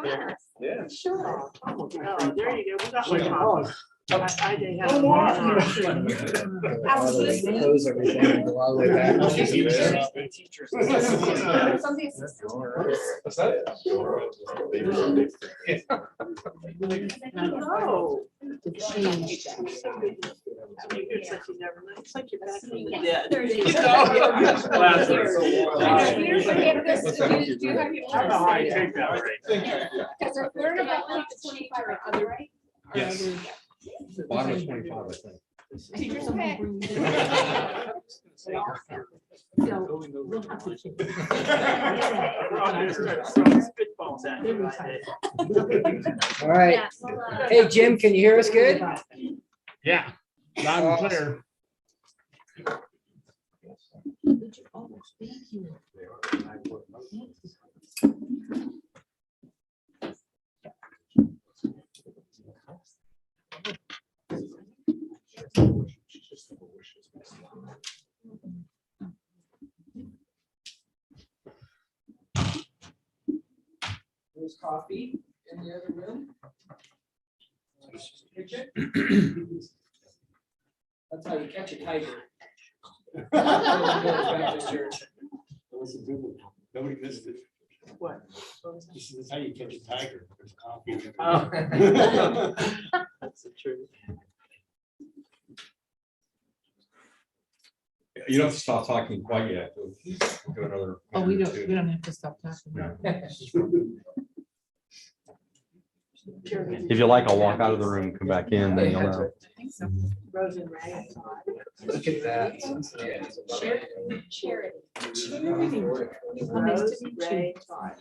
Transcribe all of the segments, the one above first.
join us. Yeah. Sure. Oh, there you go. We got one copy. I they have Oh, one. Absolutely. Close everything and go all the way back. Something. What's that? Oh. It's like you're back from the dead. There it is. You know? Here's your campus. Do you have your? I don't know how you take that, right? Because we're about like 25 or other, right? Yes. Bottom of 25, I think. Teachers okay. All right. Hey, Jim, can you hear us good? Yeah, loud and clear. There's coffee in the other room. That's how you catch a tiger. Nobody missed it. What? This is how you catch a tiger. There's coffee. Oh. That's the truth. You don't have to stop talking quite yet. We'll go another. Oh, we minute or don't, two. have to stop talking. If you like, I'll walk out of the room, come back in, then you'll know. Rose and Ray. Look at that. Charity. Rose, Ray, Todd.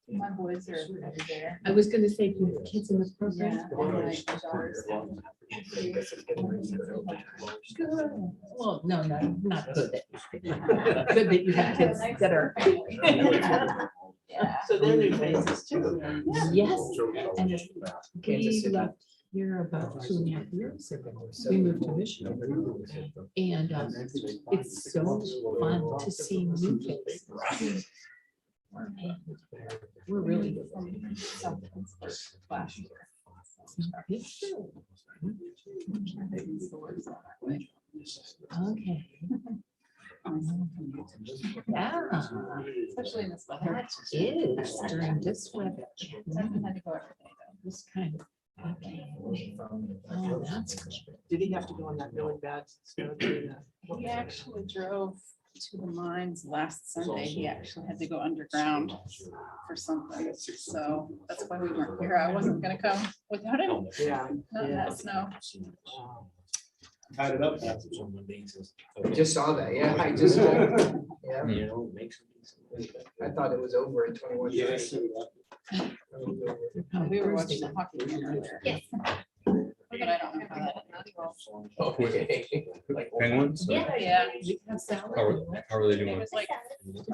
My boys are over there. I was gonna say, do you have kids in the program? Well, no, not good. Good that you have kids that are. Yeah. So they're new faces too. Yes. And we left here about 2.5 years ago. We moved to Michigan. And it's so fun to see new faces. We're really. Last year. Okay. Yeah. Especially in this weather. That is during this weather. Doesn't have to go every day though. This kind of. Okay. Oh, that's good. Did he have to go on that really bad snow? He actually drove to the mines last Sunday. He actually had to go underground for something. So that's why we weren't here. I wasn't gonna come without him. Yeah. Not in that snow. Tied it up. I just saw that, yeah, I just, yeah, You I thought it was over at 21. Yes. We were watching the hockey game earlier. Yes. But I don't know how that. Okay. Penguins? Yeah, How are they it doing? was like,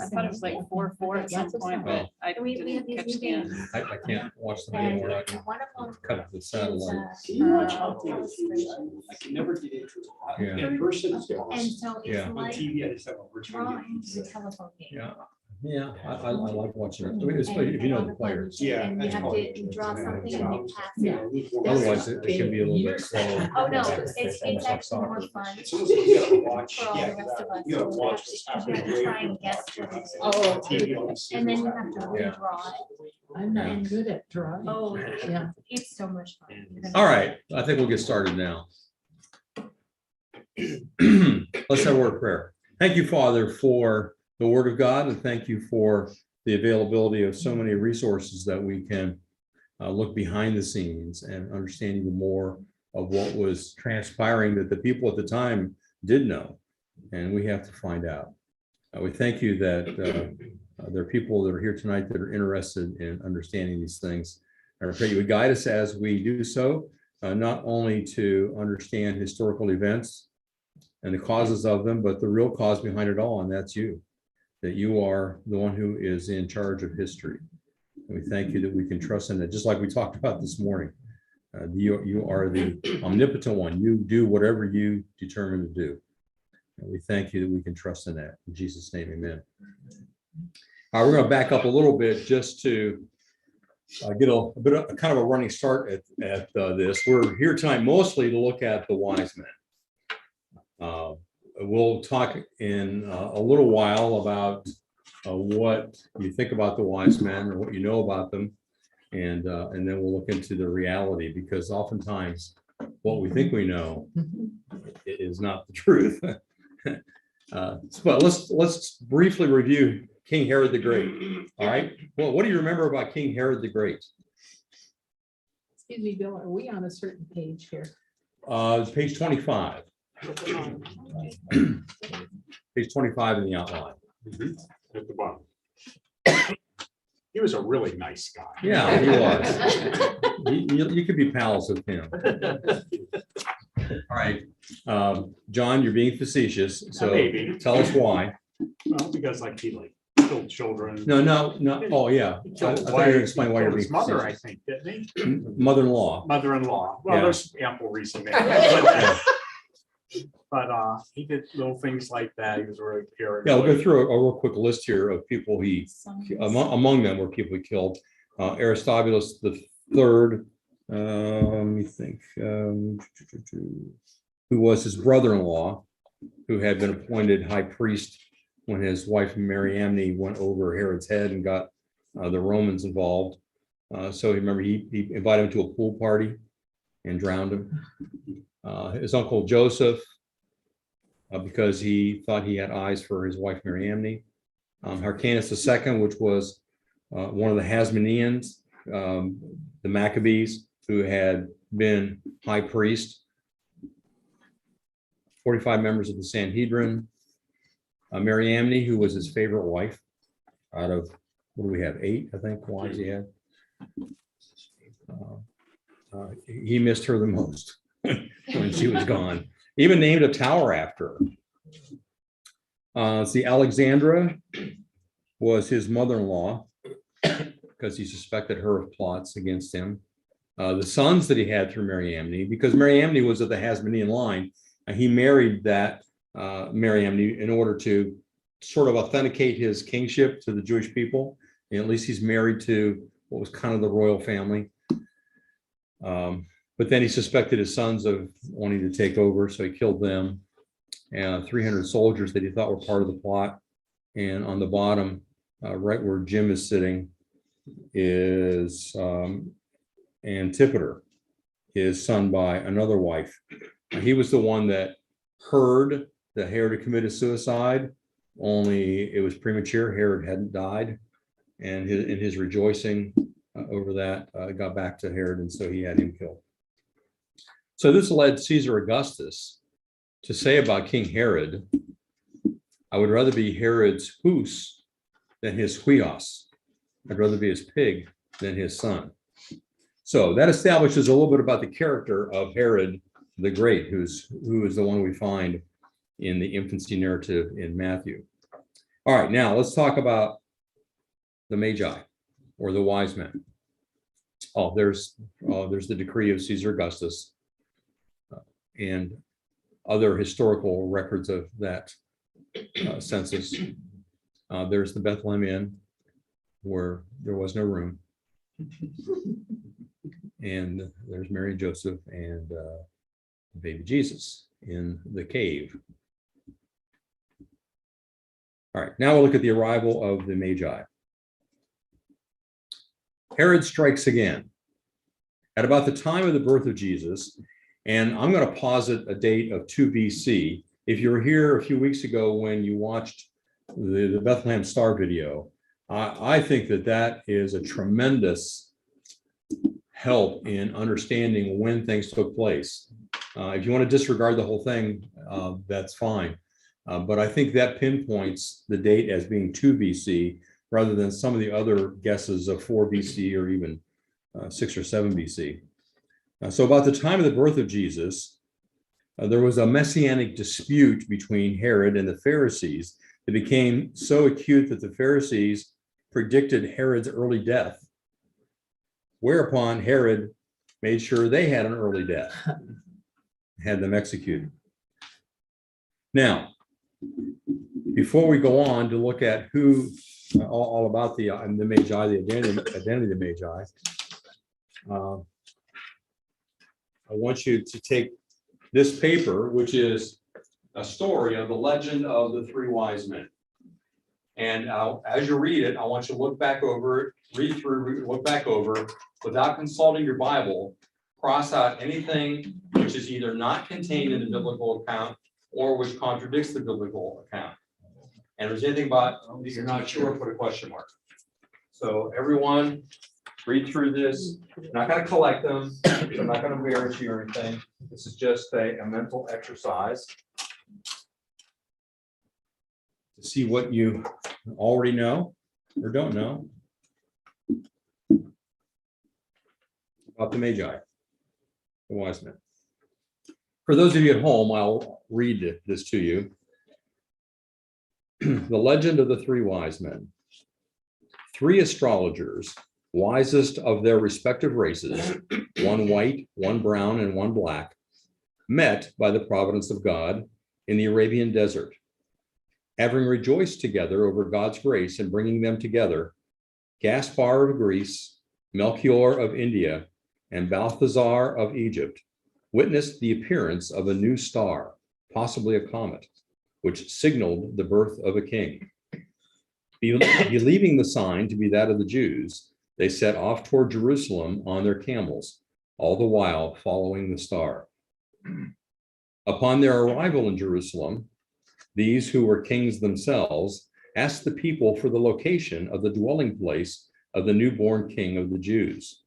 I thought it was like 4-4 at some point, but I We didn't have these catch new the end. games. I can't watch them And anymore. I one of them cut the is, satellite. Can you watch hockey? illustration. I can never get into it. Yeah. In person, it's And awesome. so Yeah. it's On like TV, I just have a virtual. drawings and telephone game. Yeah, yeah, I like watching it. I mean, especially if you know the players. Yeah, And you that's have cool. to draw something and you pass it. Otherwise, it can be a little bit slow. Oh, no, it's Almost like actually more soccer. fun It's almost like you gotta watch. for all Yeah, the rest of us. you gotta So watch what's you happening. have to try and guess what it is. Oh, TV on the And then you have to Yeah. redraw it. I'm not good at drawing. Oh, Yeah. it's so much fun. You're gonna- All right, I think we'll get started now. Let's have a word of prayer. Thank you, Father, for the word of God, and thank you for the availability of so many resources that we can look behind the scenes and understand even more of what was transpiring that the people at the time did know, and we have to find out. We thank you that there are people that are here tonight that are interested in understanding these things. I pray you would guide us as we do so, not only to understand historical events and the causes of them, but the real cause behind it all, and that's you, that you are the one who is in charge of history. And we thank you that we can trust in it, just like we talked about this morning. You are the omnipotent one. You do whatever you determine to do. And we thank you that we can trust in that. In Jesus' name, amen. We're going to back up a little bit just to get a bit of kind of a running start at this. We're here tonight mostly to look at the wise men. We'll talk in a little while about what you think about the wise men or what you know about them, and then we'll look into the reality, because oftentimes what we think we know is not the truth. But let's briefly review King Herod the Great. All right. Well, what do you remember about King Herod the Great? Excuse me, Bill, are we on a certain page here? Page 25. Page 25 in the outline. At the bottom. He was a really nice guy. Yeah, he was. You could be pals with him. All right. John, you're being facetious, so Maybe. tell us why. Well, because he killed children. No. Oh, yeah. He I killed his thought you were gonna wife, explain he why you're killed being his mother, I facetious. think, didn't he? Mother-in-law. Mother-in-law. Well, Yeah. there's ample reason there. But he did little things like that. He was really pure. Yeah, we'll go through a real quick list here of people Sons. among them were people he killed. Aristobulus the third, let me think, who was his brother-in-law, who had been appointed high priest when his wife Mariamne went over Herod's head and got the Romans involved. So remember, he invited him to a pool party and drowned him. His uncle Joseph, because he thought he had eyes for his wife Mariamne. Hyrcanus II, which was one of the Hasmoneans, the Maccabees, who had been high priest. 45 members of the Sanhedrin. Mariamne, who was his favorite wife, out of, what do we have, 8, I think, wives he had. He missed her the most when she was gone. Even named a tower after her. See, Alexandra was his mother-in-law because he suspected her of plots against him. The sons that he had through Mariamne, because Mariamne was of the Hasmonean line, and he married that Mariamne in order to sort of authenticate his kingship to the Jewish people. And at least he's married to what was kind of the royal family. But then he suspected his sons of wanting to take over, so he killed them. 300 soldiers that he thought were part of the plot. And on the bottom, right where Jim is sitting, is Antipater, his son by another wife. He was the one that heard that Herod had committed suicide, only it was premature. Herod hadn't died. And in his rejoicing over that, got back to Herod, and so he had him killed. So this led Caesar Augustus to say about King Herod, I would rather be Herod's hus than his huios. I'd rather be his pig than his son. So that establishes a little bit about the character of Herod the Great, who is the one we find in the infancy narrative in Matthew. All right, now let's talk about the Magi, or the wise men. Oh, there's the decree of Caesar Augustus and other historical records of that census. There's the Bethlehem Inn, where there was no room. And there's Mary and Joseph and baby Jesus in the cave. All right, now we'll look at the arrival of the Magi. Herod strikes again. At about the time of the birth of Jesus, and I'm going to posit a date of 2 BC. If you were here a few weeks ago when you watched the Bethlehem Star video, I think that is a tremendous help in understanding when things took place. If you want to disregard the whole thing, that's fine. But I think that pinpoints the date as being 2 BC rather than some of the other guesses of 4 BC or even 6 or 7 BC. So about the time of the birth of Jesus, there was a messianic dispute between Herod and the Pharisees. It became so acute that the Pharisees predicted Herod's early death, whereupon Herod made sure they had an early death, had them executed. Now, Before we go on to look at who, all about the Magi, the identity of the Magi, I want you to take this paper, which is a story of the legend of the three wise men. And as you read it, I want you to look back over it, read through, look back over, without consulting your Bible, cross out anything which is either not contained in the biblical account or which contradicts the biblical account. And if there's anything about that you're not sure, put a question mark. So everyone, read through this. I'm not going to collect them. I'm not going to embarrass you or anything. This is just a mental exercise to see what you already know or don't know about the Magi, the wise men. For those of you at home, I'll read this to you. The legend of the three wise men. Three astrologers, wisest of their respective races, one white, one brown, and one black, met by the providence of God in the Arabian desert. Having rejoiced together over God's grace in bringing them together, Gaspar of Greece, Melchior of India, and Balthazar of Egypt witnessed the appearance of a new star, possibly a comet, which signaled the birth of a king. Believing the sign to be that of the Jews, they set off toward Jerusalem on their camels, all the while following the star. Upon their arrival in Jerusalem, these who were kings themselves asked the people for the location of the dwelling place of the newborn king of the Jews.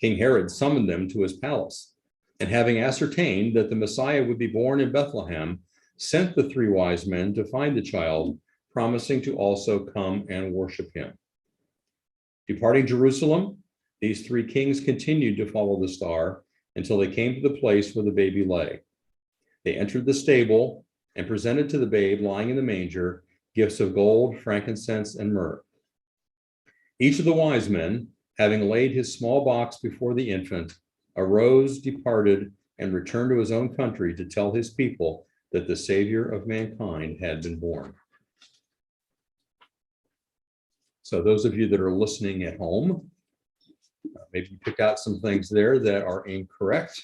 King Herod summoned them to his palace, and having ascertained that the Messiah would be born in Bethlehem, sent the three wise men to find the child, promising to also come and worship him. Departing Jerusalem, these three kings continued to follow the star until they came to the place where the baby lay. They entered the stable and presented to the babe lying in the manger gifts of gold, frankincense, and myrrh. Each of the wise men, having laid his small box before the infant, arose, departed, and returned to his own country to tell his people that the Savior of mankind had been born. So those of you that are listening at home, maybe you pick out some things there that are incorrect,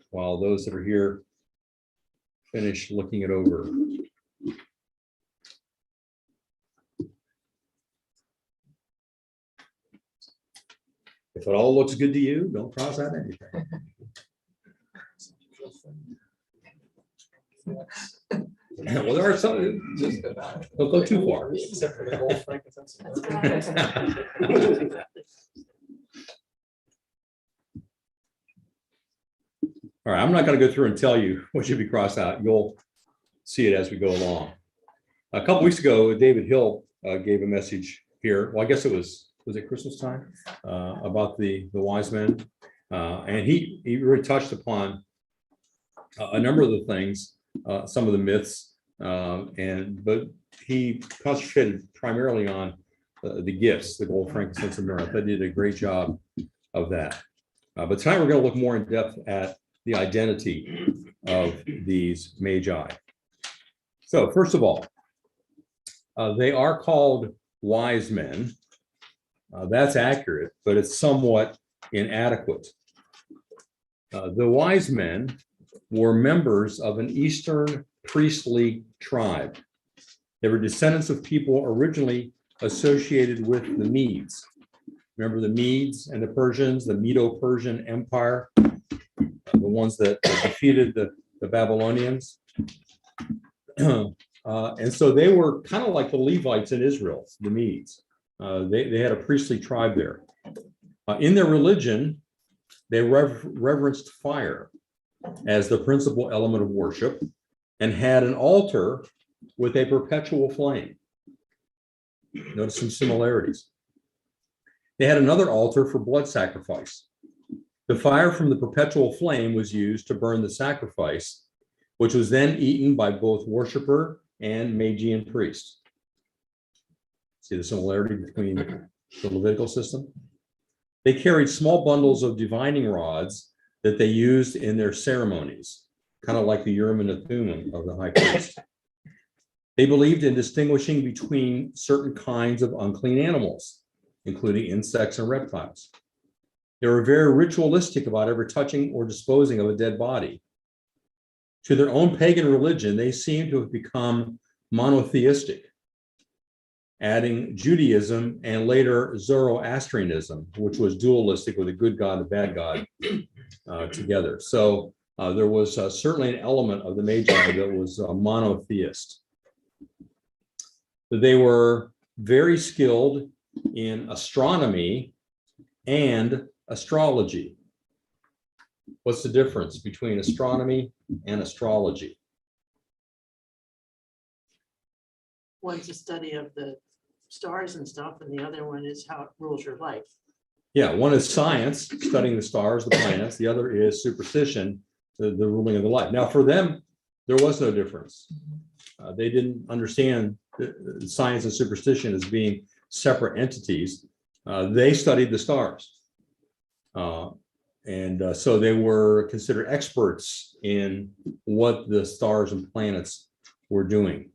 while those that are here finish looking it over. If it all looks good to you, don't cross out anything. Well, there are some, don't go too far. Except for the gold, frankincense, All right, I'm not going to go through and tell you what should be crossed out. You'll see it as we go along. A couple weeks ago, David Hill gave a message here. Well, I guess was it Christmas time, about the wise men, and he really touched upon a number of the things, some of the myths, but he concentrated primarily on the gifts, the gold, frankincense, and myrrh. They did a great job of that. But tonight we're going to look more in depth at the identity of these Magi. So first of all, they are called wise men. That's accurate, but it's somewhat inadequate. The wise men were members of an Eastern priestly tribe. They were descendants of people originally associated with the Medes. Remember the Medes and the Persians, the Medo-Persian Empire, the ones that defeated the Babylonians. And so they were kind of like the Levites in Israel, the Medes. They had a priestly tribe there. In their religion, they reverenced fire as the principal element of worship and had an altar with a perpetual flame. Notice some similarities. They had another altar for blood sacrifice. The fire from the perpetual flame was used to burn the sacrifice, which was then eaten by both worshiper and Magian priest. See the similarity between the Levitical system? They carried small bundles of divining rods that they used in their ceremonies, kind of like the Urim and the Thummim of the high priest. They believed in distinguishing between certain kinds of unclean animals, including insects and reptiles. They were very ritualistic about ever touching or disposing of a dead body. To their own pagan religion, they seem to have become monotheistic, adding Judaism and later Zoroastrianism, which was dualistic with a good God and a bad God together. So there was certainly an element of the Magi that was monotheist. They were very skilled in astronomy and astrology. What's the difference between astronomy and astrology? One's a study of the stars and stuff, and the other one is how it rules your life. Yeah, one is science, studying the stars, the planets. The other is superstition, the ruling of the life. Now, for them, there was no difference. They didn't understand science and superstition as being separate entities. They studied the stars. So they were considered experts in what the stars and planets were doing.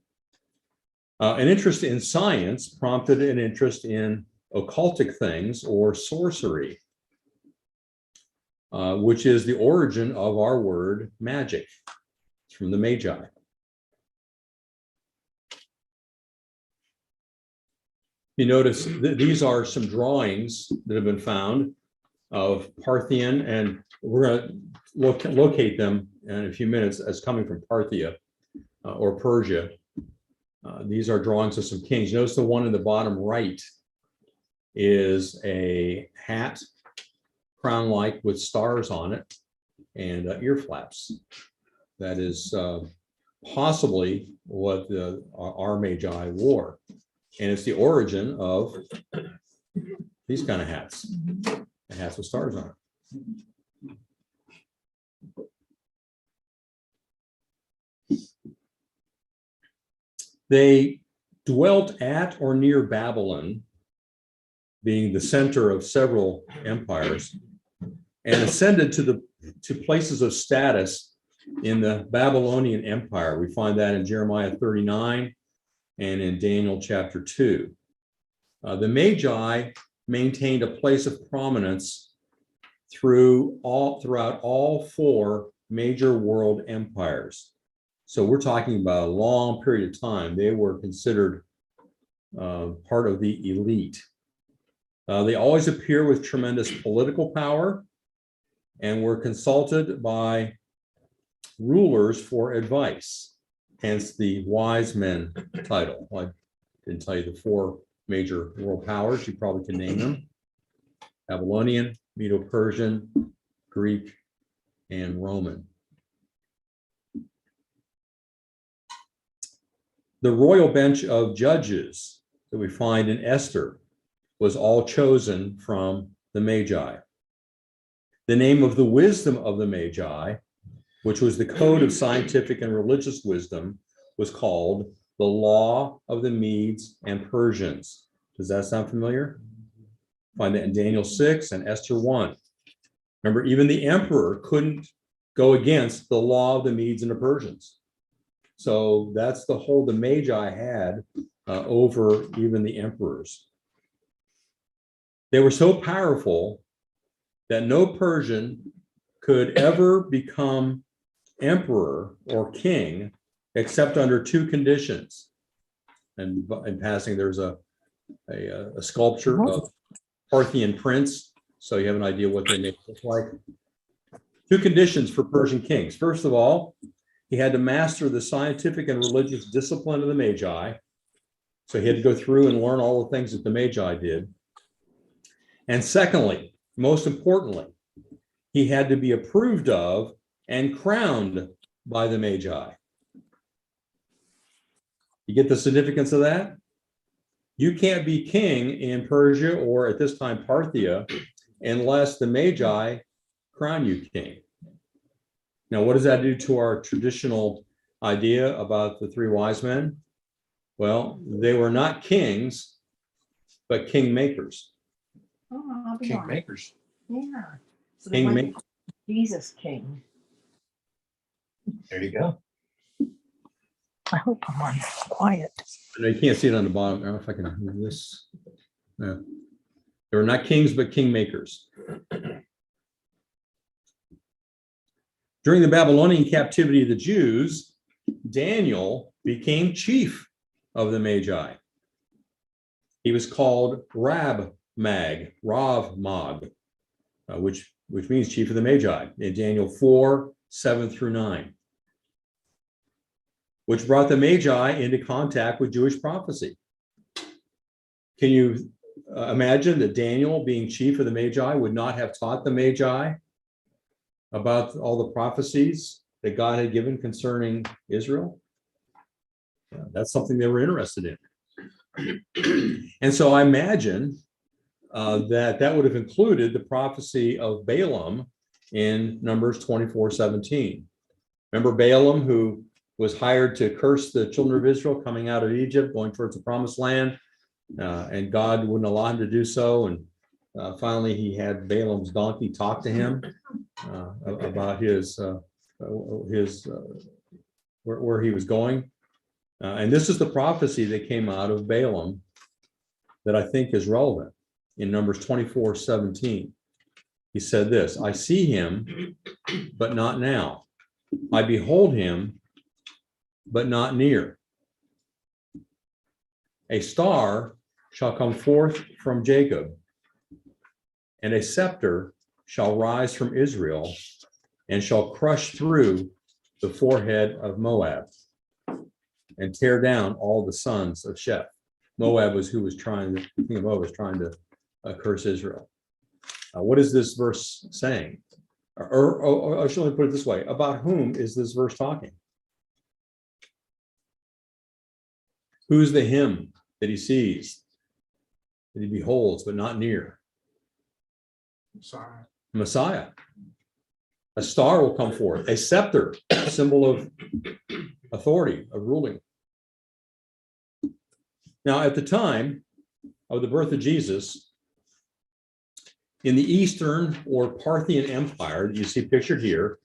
An interest in science prompted an interest in occultic things or sorcery, which is the origin of our word magic. It's from the Magi. You notice that these are some drawings that have been found of Parthian, and we're going to locate them in a few minutes as coming from Parthia or Persia. These are drawings of some kings. Notice the one in the bottom right is a hat, crown-like with stars on it, and ear flaps. That is possibly what our Magi wore. And it's the origin of these kind of hats, hats with stars on it. They dwelt at or near Babylon, being the center of several empires, and ascended to places of status in the Babylonian Empire. We find that in Jeremiah 39 and in Daniel chapter 2. The Magi maintained a place of prominence throughout all four major world empires. So we're talking about a long period of time. They were considered part of the elite. They always appear with tremendous political power and were consulted by rulers for advice, hence the wise men title. I didn't tell you the four major world powers. You probably can name them: Babylonian, Medo-Persian, Greek, and Roman. The royal bench of judges that we find in Esther was all chosen from the Magi. The name of the wisdom of the Magi, which was the code of scientific and religious wisdom, was called the Law of the Medes and Persians. Does that sound familiar? Find that in Daniel 6 and Esther 1. Remember, even the emperor couldn't go against the law of the Medes and the Persians. So that's the hold the Magi had over even the emperors. They were so powerful that no Persian could ever become emperor or king except under two conditions. And in passing, there's a sculpture of Parthian prince, so you have an idea what they may look like. Two conditions for Persian kings. First of all, he had to master the scientific and religious discipline of the Magi. So he had to go through and learn all the things that the Magi did. And secondly, most importantly, he had to be approved of and crowned by the Magi. You get the significance of that? You can't be king in Persia or at this time Parthia unless the Magi crown you king. Now, what does that do to our traditional idea about the three wise men? Well, they were not kings, but king makers. Oh, I'll be King on. makers. Yeah. So King they make, want Jesus King. There you go. I hope I'm on quiet. And you can't see it on the bottom. I don't know if I can move this. Yeah. They were not kings, but kingmakers. During the Babylonian captivity of the Jews, Daniel became chief of the Magi. He was called Rav Mag, which means chief of the Magi in Daniel 4:7-9, which brought the Magi into contact with Jewish prophecy. Can you imagine that Daniel, being chief of the Magi, would not have taught the Magi about all the prophecies that God had given concerning Israel? That's something they were interested in. And so I imagine that would have included the prophecy of Balaam in Numbers 24:17. Remember Balaam, who was hired to curse the children of Israel coming out of Egypt, going towards the promised land, and God wouldn't allow him to do so. And finally, he had Balaam's donkey talk to him about where he was going. And this is the prophecy that came out of Balaam that I think is relevant in Numbers 24:17. He said this, I see him, but not now. I behold him, but not near. A star shall come forth from Jacob, and a scepter shall rise from Israel, and shall crush through the forehead of Moab, and tear down all the sons of Sheph. Moab was who was trying to, the king of Moab was trying to curse Israel. What is this verse saying? Or should I put it this way? About whom is this verse talking? Who's the him that he sees, that he beholds, but not near? Messiah. A star will come forth, a scepter, a symbol of authority, of ruling. Now, at the time of the birth of Jesus, in the Eastern or Parthian Empire, you see pictured here,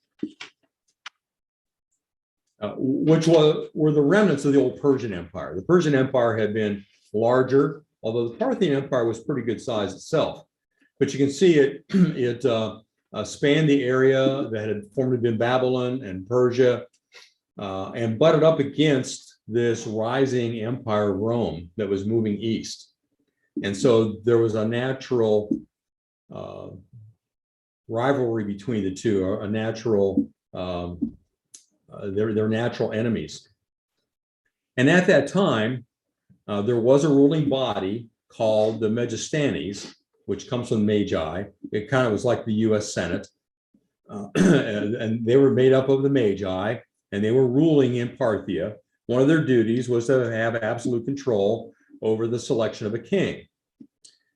which were the remnants of the old Persian Empire. The Persian Empire had been larger, although the Parthian Empire was pretty good size itself. But you can see it spanned the area that had formerly been Babylon and Persia, and butted up against this rising empire of Rome that was moving east. And so there was a natural rivalry between the two, a natural, they're natural enemies. And at that time, there was a ruling body called the Megistanes, which comes from Magi. It kind of was like the US Senate. And they were made up of the Magi, and they were ruling in Parthia. One of their duties was to have absolute control over the selection of a king.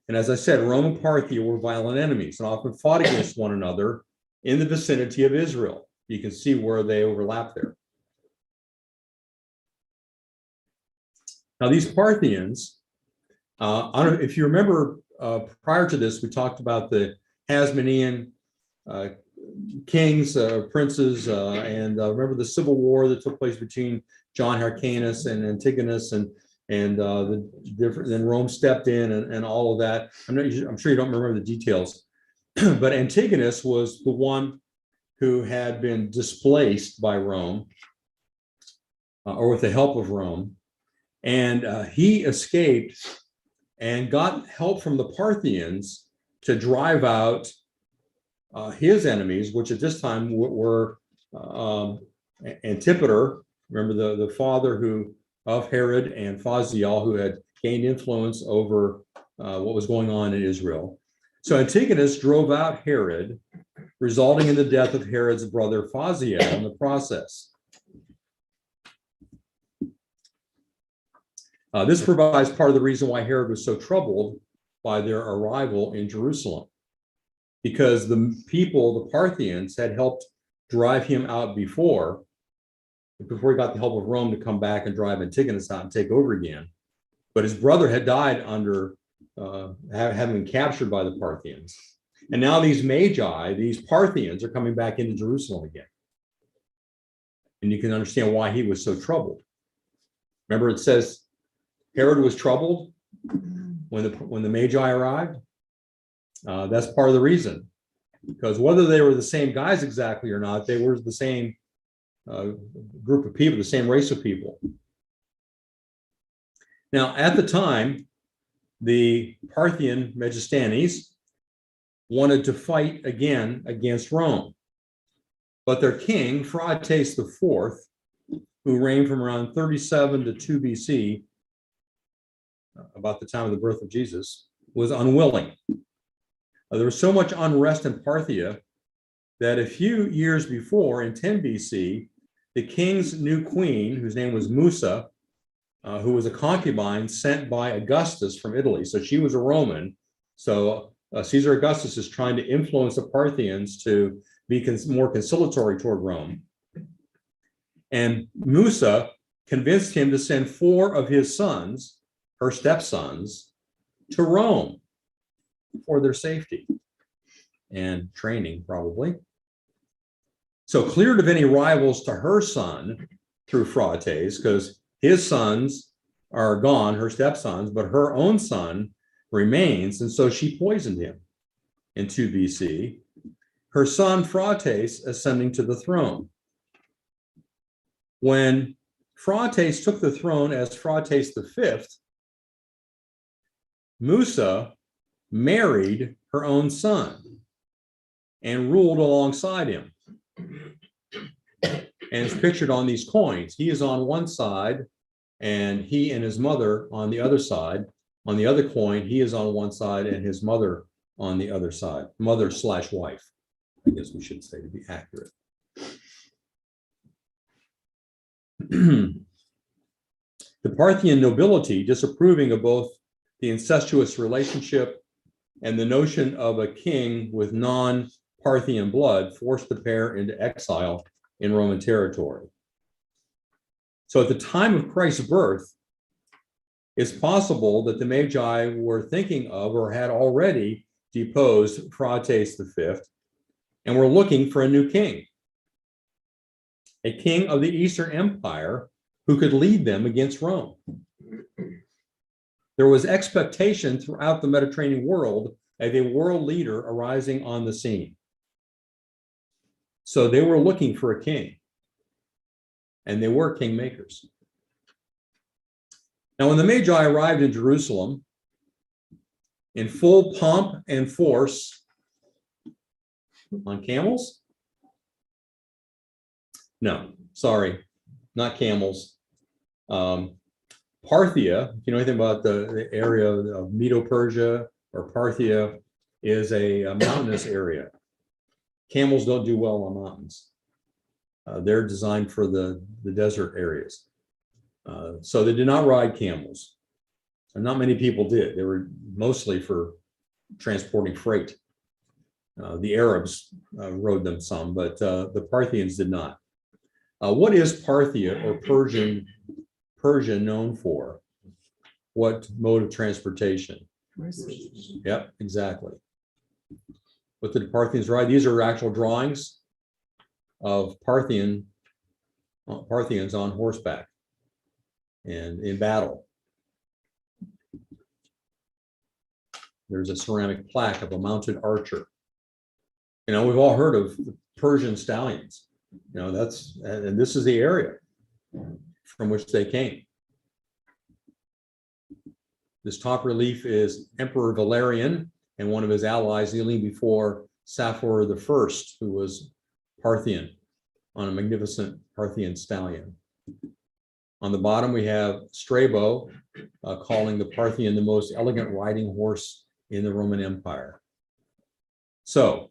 And as I said, Rome and Parthia were violent enemies and often fought against one another in the vicinity of Israel. You can see where they overlap there. Now, these Parthians, if you remember, prior to this, we talked about the Hasmonean kings, princes, and remember the civil war that took place between John Hyrcanus and Antigonus, and the different. Then Rome stepped in, and all of that. I'm sure you don't remember the details, but Antigonus was the one who had been displaced by Rome, or with the help of Rome, and he escaped and got help from the Parthians to drive out his enemies, which at this time were Antipater, remember the father of Herod, and Phaziel, who had gained influence over what was going on in Israel. So Antigonus drove out Herod, resulting in the death of Herod's brother Phaziel in the process. This provides part of the reason why Herod was so troubled by their arrival in Jerusalem, because the people, the Parthians, had helped drive him out before he got the help of Rome to come back and drive Antigonus out and take over again. But his brother had died under having been captured by the Parthians. And now these Magi, these Parthians, are coming back into Jerusalem again. And you can understand why he was so troubled. Remember, it says Herod was troubled when the Magi arrived. That's part of the reason, because whether they were the same guys exactly or not, they were the same group of people, the same race of people. Now, at the time, the Parthian Megistanes wanted to fight again against Rome, but their king, Phraates IV, who reigned from around 37 to 2 BC, about the time of the birth of Jesus, was unwilling. There was so much unrest in Parthia that a few years before, in 10 BC, the king's new queen, whose name was Musa, who was a concubine sent by Augustus from Italy. So she was a Roman. So Caesar Augustus is trying to influence the Parthians to be more conciliatory toward Rome. And Musa convinced him to send 4 of his sons, her stepsons, to Rome for their safety and training, probably. So cleared of any rivals to her son through Phraates, because his sons are gone, her stepsons, but her own son remains, and so she poisoned him in 2 BC. Her son Phraates ascending to the throne. When Phraates took the throne as Phraates V, Musa married her own son and ruled alongside him. And it's pictured on these coins. He is on one side, and he and his mother on the other side. On the other coin, he is on one side and his mother on the other side. Mother/wife, I guess we should say, to be accurate. The Parthian nobility, disapproving of both the incestuous relationship and the notion of a king with non-Parthian blood, forced the pair into exile in Roman territory. So at the time of Christ's birth, it's possible that the Magi were thinking of or had already deposed Phraates V and were looking for a new king, a king of the Eastern Empire who could lead them against Rome. There was expectation throughout the Mediterranean world of a world leader arising on the scene. So they were looking for a king, and they were kingmakers. Now, when the Magi arrived in Jerusalem in full pomp and force on camels? No, sorry, not camels. Parthia, if you know anything about the area of Medo-Persia or Parthia, is a mountainous area. Camels don't do well on mountains. They're designed for the desert areas. So they did not ride camels. And not many people did. They were mostly for transporting freight. The Arabs rode them some, but the Parthians did not. What is Parthia or Persia known for? What mode of transportation? Yep, exactly. What did the Parthians ride? These are actual drawings of Parthians on horseback and in battle. There's a ceramic plaque of a mounted archer. You know, we've all heard of the Persian stallions. You know, and this is the area from which they came. This top relief is Emperor Valerian and one of his allies kneeling before Sapphira I, who was Parthian, on a magnificent Parthian stallion. On the bottom, we have Strabo calling the Parthian the most elegant riding horse in the Roman Empire. So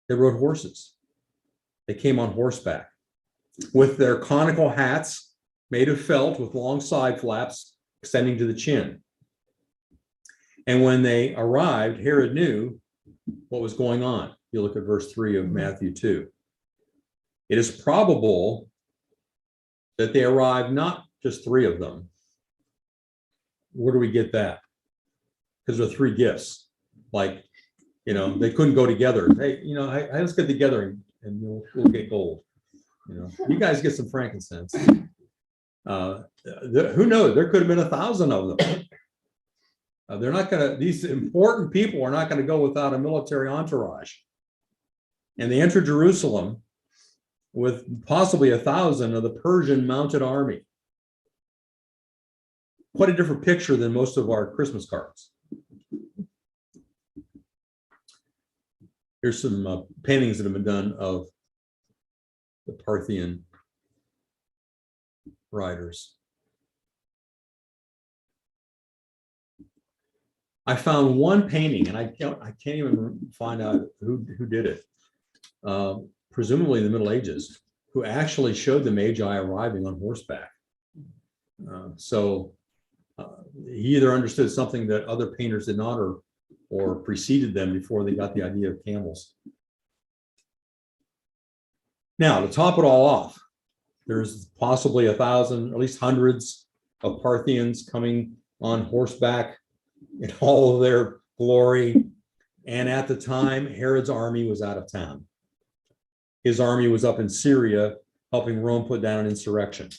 they rode horses. They came on horseback with their conical hats made of felt with long side flaps extending to the chin. And when they arrived, Herod knew what was going on. You look at verse 3 of Matthew 2. It is probable that they arrived, not just 3 of them. Where do we get that? Because there are 3 gifts. Like, you know, they couldn't go together. Hey, you know, hey, let's get together and we'll get gold. You know, you guys get some frankincense. Who knows? There could have been 1,000 of them. They're not going to, these important people are not going to go without a military entourage. And they enter Jerusalem with possibly 1,000 of the Persian mounted army. Quite a different picture than most of our Christmas cards. Here's some paintings that have been done of the Parthian riders. I found one painting, and I can't even find out who did it. Presumably in the Middle Ages, who actually showed the Magi arriving on horseback. He either understood something that other painters did not, or preceded them before they got the idea of camels. Now, to top it all off, there's possibly 1,000, at least hundreds of Parthians coming on horseback in all of their glory. And at the time, Herod's army was out of town. His army was up in Syria, helping Rome put down an insurrection.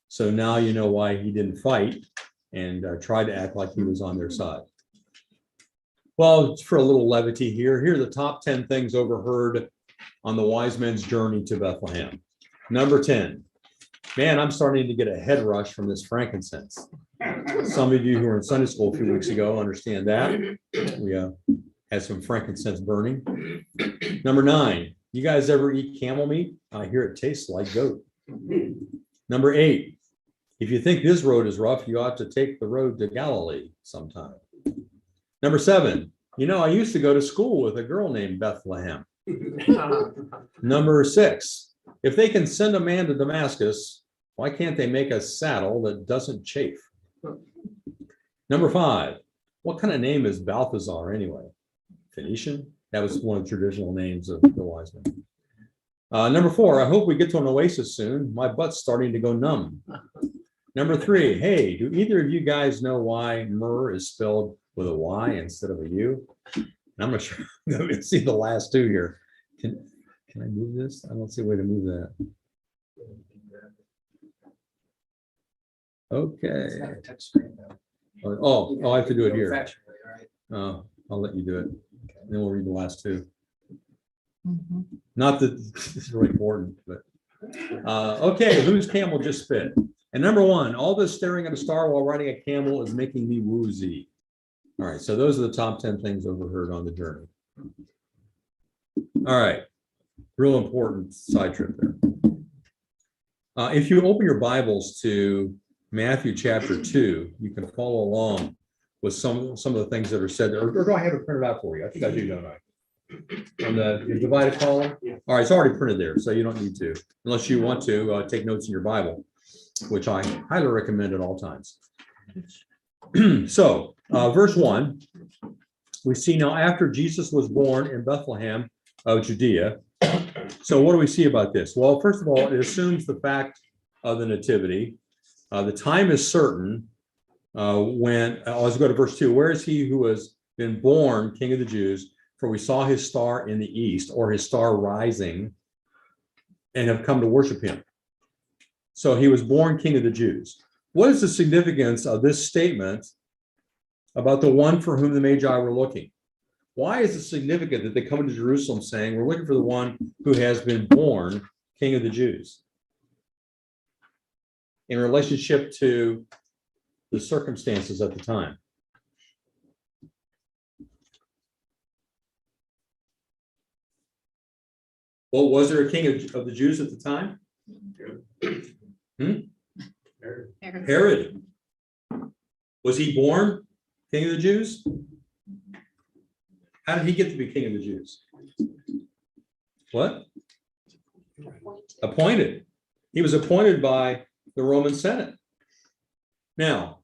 So now you know why he didn't fight and tried to act like he was on their side. Well, for a little levity here are the top 10 things overheard on the wise men's journey to Bethlehem. Number 10. Man, I'm starting to get a head rush from this frankincense. Some of you who were in Sunday school a few weeks ago understand that. We had some frankincense burning. Number 9. You guys ever eat camel meat? I hear it tastes like goat. Number 8. If you think this road is rough, you ought to take the road to Galilee sometime. Number 7. You know, I used to go to school with a girl named Bethlehem. Number 6. If they can send a man to Damascus, why can't they make a saddle that doesn't chafe? Number 5. What kind of name is Balthazar anyway? Phoenician? That was one of the traditional names of the wise men. Number 4, I hope we get to an oasis soon. My butt's starting to go numb. Number 3, hey, do either of you guys know why myrrh is spelled with a Y instead of a U? And I'm not sure. Let me see the last 2 here. Can I move this? I don't see a way to move that. Okay. It's not a touch screen though. Oh, I have to do it here. Factually, all right. I'll let you do it. Then we'll read the last 2. Mhm. Not that this is really important, but okay, whose camel just spit? And number 1, all this staring at a star while riding a camel is making me woozy. All right, so those are the top 10 things overheard on the journey. All right, real important side trip there. If you open your Bibles to Matthew chapter 2, you can follow along with some of the things that are said there. Or do I have it printed out for you? I think I do, don't I? On the divided column? All right, it's already printed there, so you don't need to, unless you want to take notes in your Bible, which I highly recommend at all times. So, verse 1, we see now after Jesus was born in Bethlehem of Judea. So what do we see about this? Well, first of all, it assumes the fact of the nativity. The time is certain when, let's go to verse 2. Where is he who has been born King of the Jews? For we saw his star in the east, or his star rising, and have come to worship him. So he was born King of the Jews. What is the significance of this statement about the one for whom the Magi were looking? Why is it significant that they come into Jerusalem saying, we're looking for the one who has been born King of the Jews? In relationship to the circumstances at the time. Well, was there a king of the Jews at the time? Herod. Was he born king of the Jews? How did he get to be king of the Jews? What? Appointed. He was appointed by the Roman Senate. Now,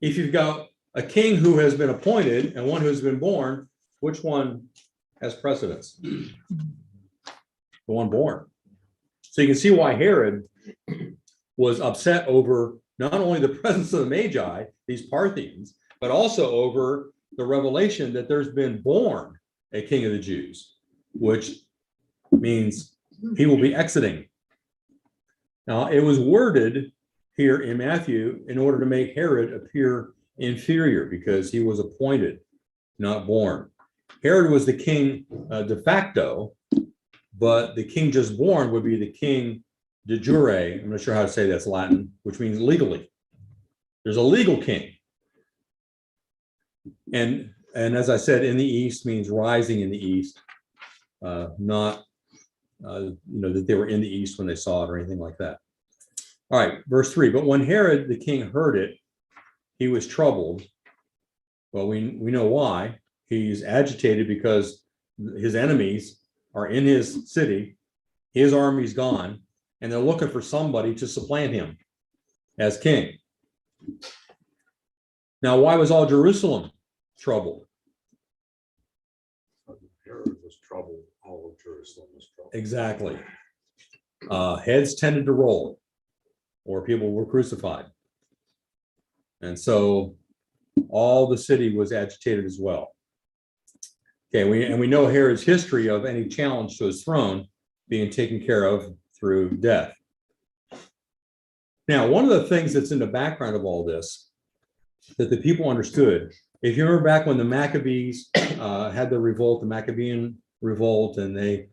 if you've got a king who has been appointed and one who has been born, which one has precedence? The one born. So you can see why Herod was upset over not only the presence of the Magi, these Parthians, but also over the revelation that there's been born a king of the Jews, which means he will be exiting. Now, it was worded here in Matthew in order to make Herod appear inferior because he was appointed, not born. Herod was the king de facto, but the king just born would be the king de jure. I'm not sure how to say that's Latin, which means legally. There's a legal king. And as I said, in the east means rising in the east, not that they were in the east when they saw it or anything like that. All right, verse 3. But when Herod the king heard it, he was troubled. Well, we know why. He's agitated because his enemies are in his city, his army's gone, and they're looking for somebody to supplant him as king. Now, why was all Jerusalem troubled? Herod was troubled, all of Jerusalem was troubled. Exactly. Heads tended to roll, or people were crucified. And so all the city was agitated as well. Okay, we know Herod's history of any challenge to his throne being taken care of through death. Now, one of the things that's in the background of all this that the people understood, if you remember back when the Maccabees had the revolt, the Maccabean Revolt, and they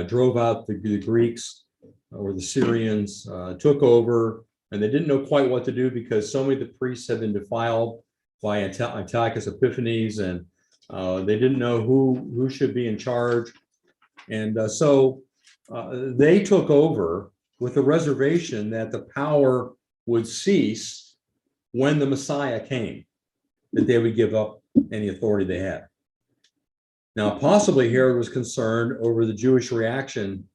drove out the Greeks or the Syrians, took over, and they didn't know quite what to do because so many of the priests had been defiled by Antiochus Epiphanes, and they didn't know who should be in charge. And so they took over with the reservation that the power would cease when the Messiah came, that they would give up any authority they had. Now, possibly Herod was concerned over the Jewish reaction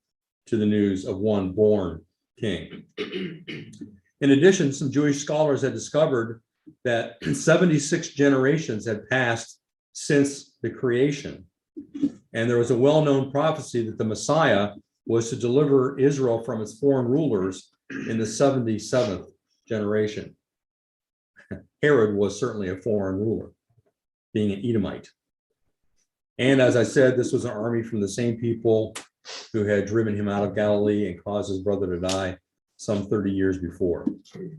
to the news of one born king. In addition, some Jewish scholars had discovered that 76 generations had passed since the creation. And there was a well-known prophecy that the Messiah was to deliver Israel from its foreign rulers in the 77th generation. Herod was certainly a foreign ruler, being an Edomite. And as I said, this was an army from the same people who had driven him out of Galilee and caused his brother to die some 30 years before. All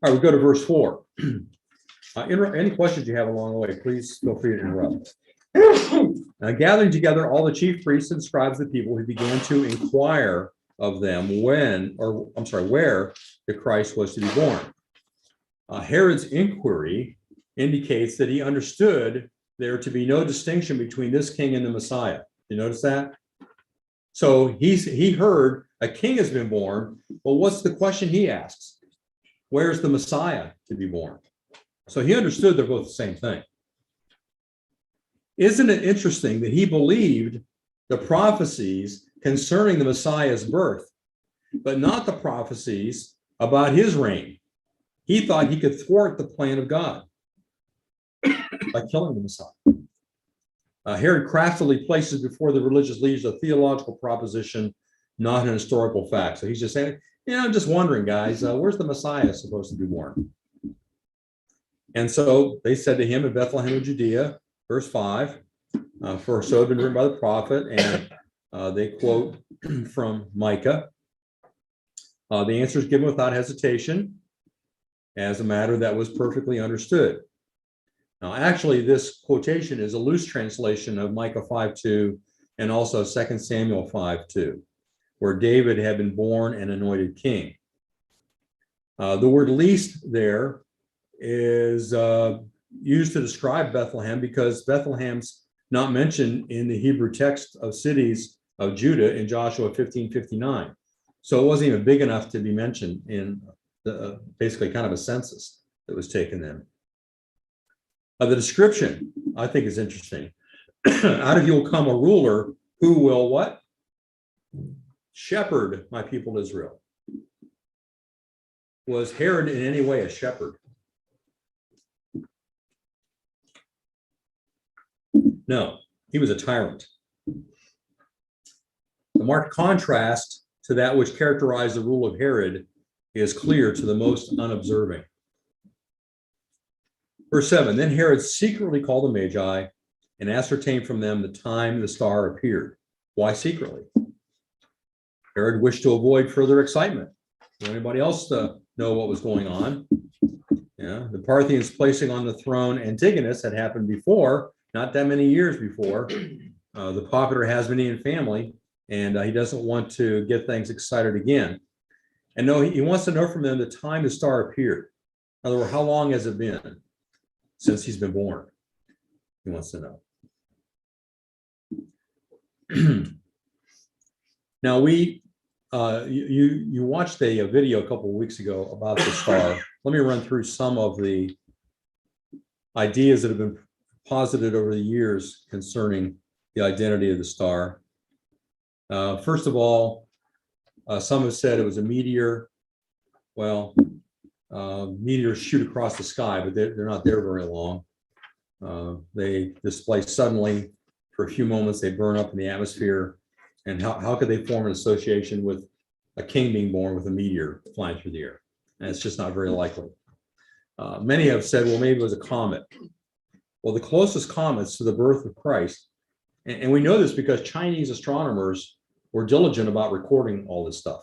right, we go to verse 4. Any questions you have along the way, please feel free to interrupt. Gathering together all the chief priests and scribes of the people, he began to inquire of them where the Christ was to be born. Herod's inquiry indicates that he understood there to be no distinction between this king and the Messiah. You notice that? So he heard a king has been born, but what's the question he asks? Where's the Messiah to be born? So he understood they're both the same thing. Isn't it interesting that he believed the prophecies concerning the Messiah's birth, but not the prophecies about his reign? He thought he could thwart the plan of God by killing the Messiah. Herod craftily places before the religious leaders a theological proposition, not an historical fact. So he's just saying, I'm just wondering, guys, where's the Messiah supposed to be born? And so they said to him in Bethlehem of Judea, verse 5, for so had been written by the prophet, and they quote from Micah. The answer is given without hesitation as a matter that was perfectly understood. Now, actually, this quotation is a loose translation of Micah 5:2 and also 2 Samuel 5:2, where David had been born and anointed king. The word least there is used to describe Bethlehem because Bethlehem's not mentioned in the Hebrew text of cities of Judah in Joshua 15:59. So it wasn't even big enough to be mentioned in the basically kind of a census that was taken then. The description, I think, is interesting. Out of you will come a ruler who will what? Shepherd my people Israel. Was Herod in any way a shepherd? No, he was a tyrant. The marked contrast to that which characterized the rule of Herod is clear to the most unobserving. Verse 7, then Herod secretly called the Magi and ascertained from them the time the star appeared. Why secretly? Herod wished to avoid further excitement for anybody else to know what was going on. Yeah, the Parthians placing on the throne Antigonus had happened before, not that many years before. The popular Hasmonean family, and he doesn't want to get things excited again. And no, he wants to know from them the time the star appeared. In other words, how long has it been since he's been born? He wants to know. Now you watched a video a couple of weeks ago about the star. Let me run through some of the ideas that have been posited over the years concerning the identity of the star. First of all, some have said it was a meteor. Well, meteors shoot across the sky, but they're not there very long. They displace suddenly for a few moments, they burn up in the atmosphere. And how could they form an association with a king being born with a meteor flying through the air? And it's just not very likely. Many have said, well, maybe it was a comet. Well, the closest comets to the birth of Christ, and we know this because Chinese astronomers were diligent about recording all this stuff.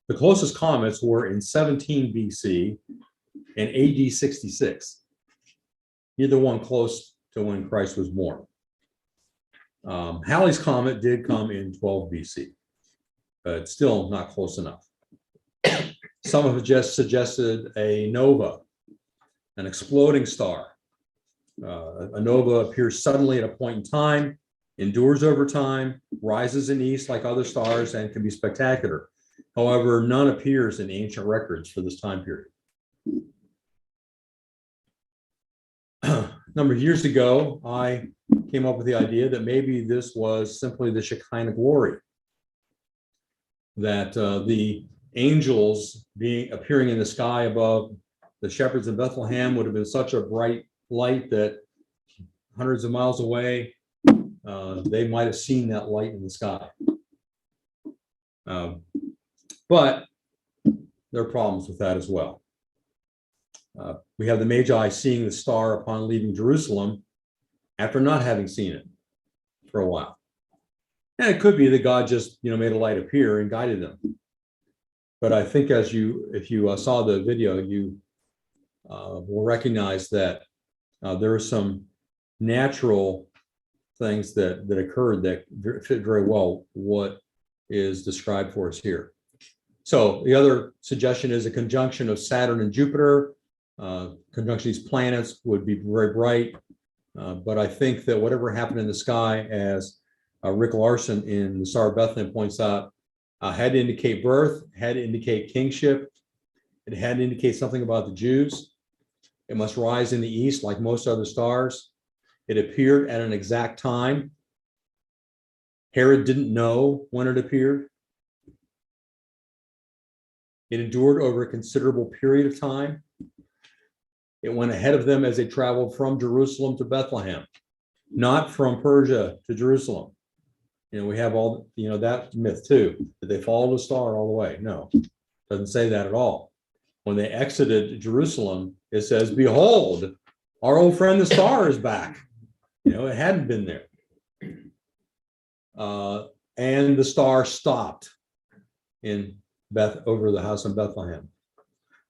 The closest comets were in 17 BC and AD 66. Neither one close to when Christ was born. Halley's Comet did come in 12 BC, but still not close enough. Some have just suggested a nova, an exploding star. A nova appears suddenly at a point in time, endures over time, rises in the east like other stars, and can be spectacular. However, none appears in ancient records for this time period. A number of years ago, I came up with the idea that maybe this was simply the Shekinah glory, that the angels appearing in the sky above the shepherds in Bethlehem would have been such a bright light that hundreds of miles away, they might have seen that light in the sky. But there are problems with that as well. We have the Magi seeing the star upon leaving Jerusalem after not having seen it for a while. And it could be that God just, made a light appear and guided them. But I think if you saw the video, you will recognize that there are some natural things that occurred that fit very well what is described for us here. So the other suggestion is a conjunction of Saturn and Jupiter. Conjunction of these planets would be very bright. But I think that whatever happened in the sky, as Rick Larson in the Star of Bethlehem points out, had to indicate birth, had to indicate kingship. It had to indicate something about the Jews. It must rise in the east like most other stars. It appeared at an exact time. Herod didn't know when it appeared. It endured over a considerable period of time. It went ahead of them as they traveled from Jerusalem to Bethlehem, not from Persia to Jerusalem. We have all, that myth too, that they followed the star all the way. No, doesn't say that at all. When they exited Jerusalem, it says, behold, our old friend the star is back. It hadn't been there. And the star stopped over the house in Bethlehem.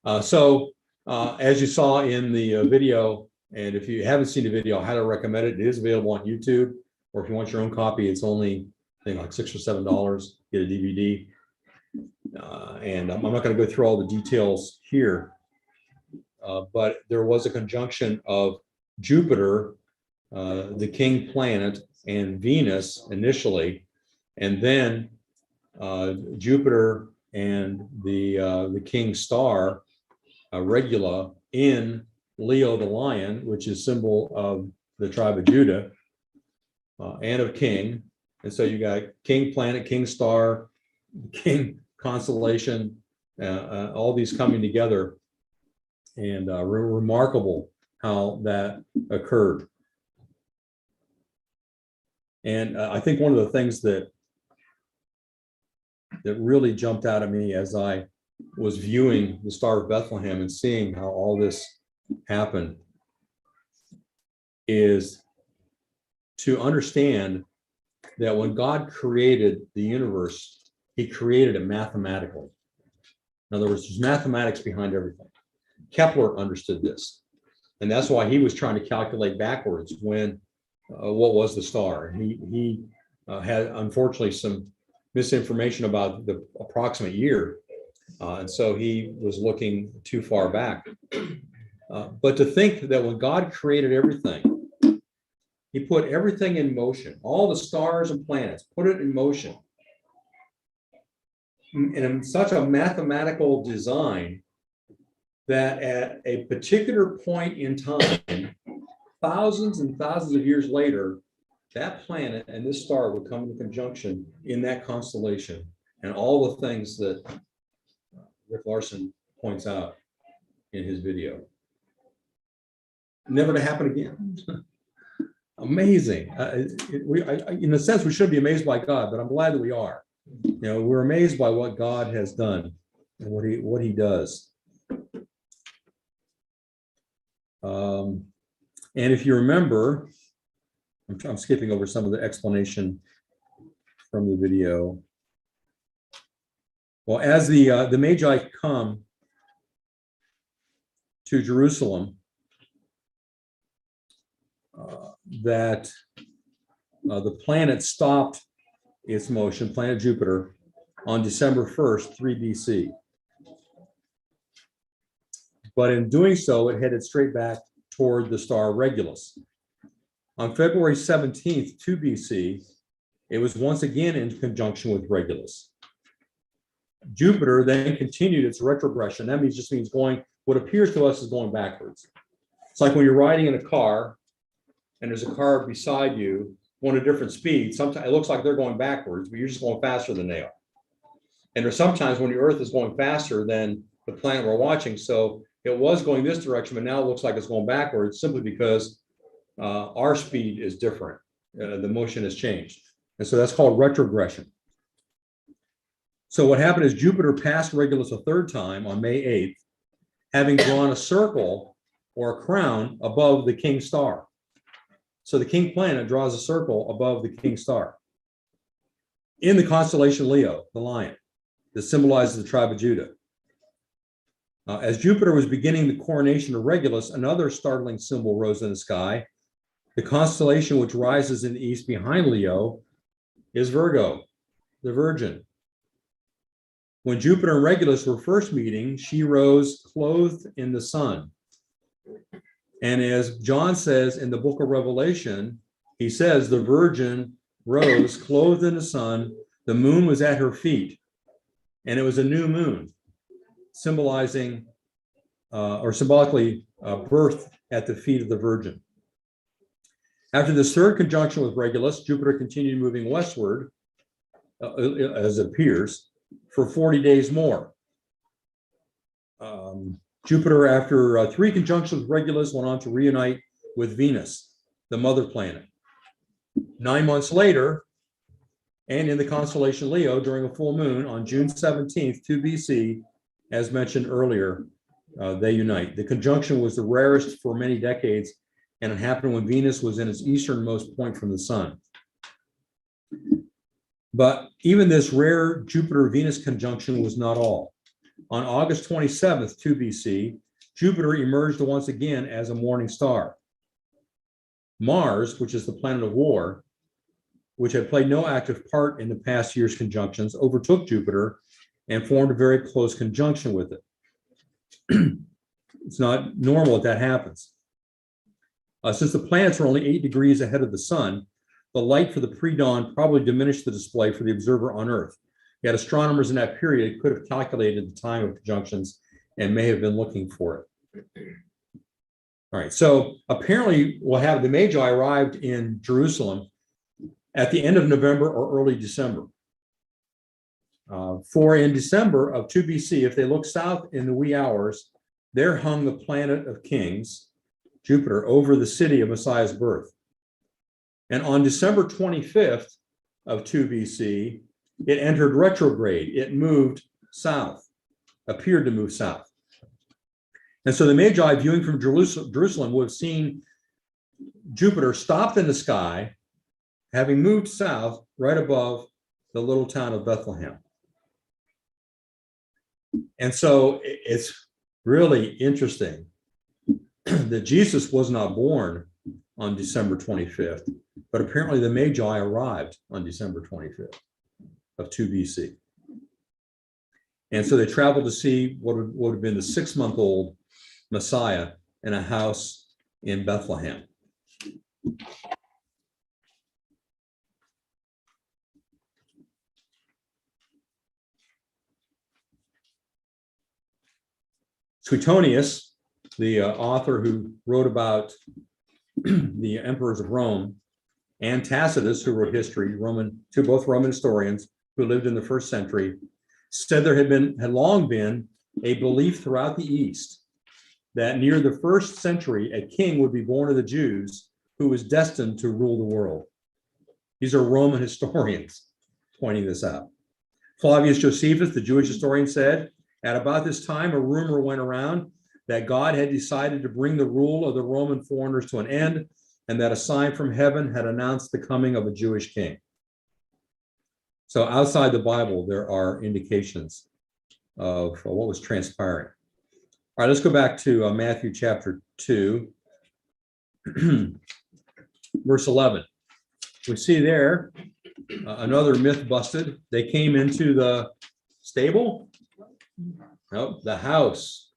As you saw in the video, and if you haven't seen the video, I highly recommend it. It is available on YouTube, or if you want your own copy, it's only, I think, like $6 or $7. Get a DVD. And I'm not going to go through all the details here, but there was a conjunction of Jupiter, the king planet, and Venus initially, and then Jupiter and the king star, Regula, in Leo the lion, which is symbol of the tribe of Judah, and of king. And so you got king planet, king star, king constellation, all these coming together, and remarkable how that occurred. And I think one of the things that really jumped out at me as I was viewing the Star of Bethlehem and seeing how all this happened is to understand that when God created the universe, he created it mathematically. In other words, there's mathematics behind everything. Kepler understood this. And that's why he was trying to calculate backwards when what was the star. He had, unfortunately, some misinformation about the approximate year. And so he was looking too far back. But to think that when God created everything, he put everything in motion, all the stars and planets, put it in motion. And in such a mathematical design that at a particular point in time, thousands and thousands of years later, that planet and this star would come into conjunction in that constellation, and all the things that Rick Larson points out in his video. Never to happen again. Amazing. In a sense, we should be amazed by God, but I'm glad that we are. You know, we're amazed by what God has done and what he does. And if you remember, I'm skipping over some of the explanation from the video. Well, as the Magi come to Jerusalem, that the planet stopped its motion, planet Jupiter, on December 1st, 3 BC. But in doing so, it headed straight back toward the star Regulus. On February 17th, 2 BC, it was once again in conjunction with Regulus. Jupiter then continued its retrogression. That just means going, what appears to us is going backwards. It's like when you're riding in a car and there's a car beside you going at a different speed. Sometimes it looks like they're going backwards, but you're just going faster than they are. And there's sometimes when the Earth is going faster than the planet we're watching. So it was going this direction, but now it looks like it's going backwards simply because our speed is different. The motion has changed. And so that's called retrogression. So what happened is Jupiter passed Regulus a third time on May 8th, having drawn a circle or a crown above the king star. So the king planet draws a circle above the king star in the constellation Leo, the lion, that symbolizes the tribe of Judah. As Jupiter was beginning the coronation of Regulus, another startling symbol rose in the sky. The constellation which rises in the east behind Leo is Virgo, the Virgin. When Jupiter and Regulus were first meeting, she rose clothed in the sun. And as John says in the book of Revelation, he says the Virgin rose clothed in the sun, the moon was at her feet, and it was a new moon, symbolizing or symbolically birth at the feet of the Virgin. After this third conjunction with Regulus, Jupiter continued moving westward, as it appears, for 40 days more. Jupiter, after 3 conjunctions with Regulus, went on to reunite with Venus, the mother planet. 9 months later, and in the constellation Leo, during a full moon on June 17th, 2 BC, as mentioned earlier, they unite. The conjunction was the rarest for many decades, and it happened when Venus was in its easternmost point from the sun. But even this rare Jupiter-Venus conjunction was not all. On August 27th, 2 BC, Jupiter emerged once again as a morning star. Mars, which is the planet of war, which had played no active part in the past year's conjunctions, overtook Jupiter and formed a very close conjunction with it. It's not normal that happens. Since the planets are only 8 degrees ahead of the sun, the light for the pre-dawn probably diminished the display for the observer on Earth. Yet astronomers in that period could have calculated the time of conjunctions and may have been looking for it. All right, so apparently we'll have the Magi arrived in Jerusalem at the end of November or early December. For in December of 2 BC, if they look south in the wee hours, there hung the planet of kings, Jupiter, over the city of Messiah's birth. And on December 25th of 2 BC, it entered retrograde. It moved south, appeared to move south. And so the Magi, viewing from Jerusalem, would have seen Jupiter stopped in the sky, having moved south right above the little town of Bethlehem. And so it's really interesting that Jesus was not born on December 25th, but apparently the Magi arrived on December 25th of 2 BC. And so they traveled to see what would have been the 6-month-old Messiah in a house in Bethlehem. Suetonius, the author who wrote about the emperors of Rome, and Tacitus, who wrote history, both Roman historians who lived in the 1st century, said there had long been a belief throughout the East that near the 1st century, a king would be born of the Jews who was destined to rule the world. These are Roman historians pointing this out. Flavius Josephus, the Jewish historian, said, at about this time, a rumor went around that God had decided to bring the rule of the Roman foreigners to an end, and that a sign from heaven had announced the coming of a Jewish king. So outside the Bible, there are indications of what was transpiring. All right, let's go back to Matthew chapter 2, verse 11. We see there another myth busted. They came into the stable, no, the house,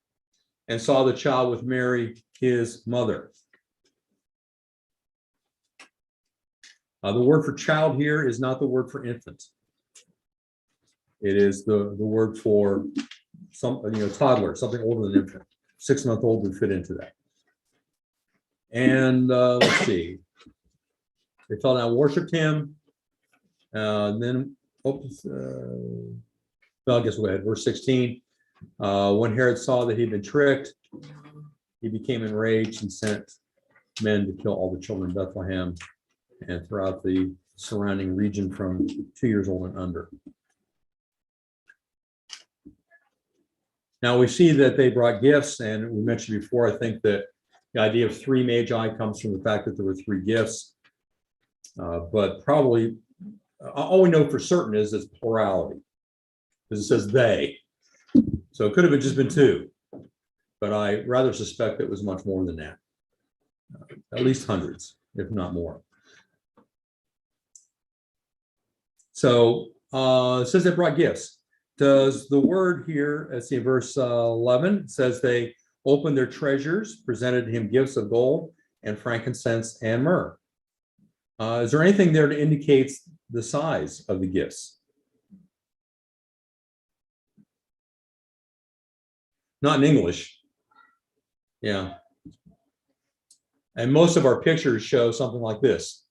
and saw the child with Mary, his mother. The word for child here is not the word for infant. It is the word for toddler, something older than infant. 6-month-old would fit into that. And let's see. They fell down, worshipped him. Then, I guess we'll go ahead. Verse 16. When Herod saw that he'd been tricked, he became enraged and sent men to kill all the children in Bethlehem and throughout the surrounding region from 2 years old and under. Now we see that they brought gifts, and we mentioned before, I think that the idea of 3 Magi comes from the fact that there were 3 gifts. But probably all we know for certain is it's plurality, because it says they. So it could have just been 2, but I rather suspect it was much more than that. At least hundreds, if not more. So it says they brought gifts. Does the word here, let's see, verse 11, says they opened their treasures, presented him gifts of gold and frankincense and myrrh. Is there anything there that indicates the size of the gifts? Not in English. Yeah. And most of our pictures show something like this: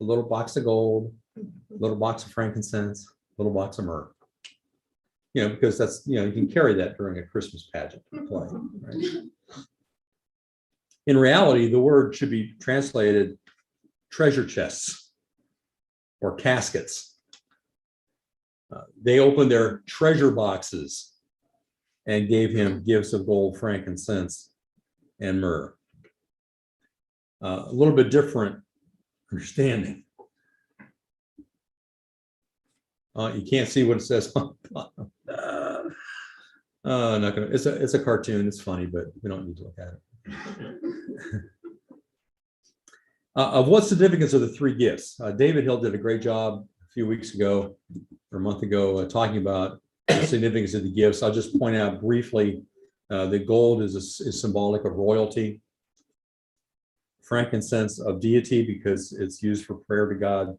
a little box of gold, a little box of frankincense, a little box of myrrh. Because that's, you can carry that during a Christmas pageant play, right? In reality, the word should be translated treasure chests or caskets. They opened their treasure boxes and gave him gifts of gold, frankincense, and myrrh. A little bit different understanding. You can't see what it says on the bottom. Not gonna. It's a cartoon. It's funny, but we don't need to look at it. Of what significance are the 3 gifts? David Hill did a great job a few weeks ago or a month ago talking about the significance of the gifts. I'll just point out briefly that gold is symbolic of royalty, frankincense of deity because it's used for prayer to God,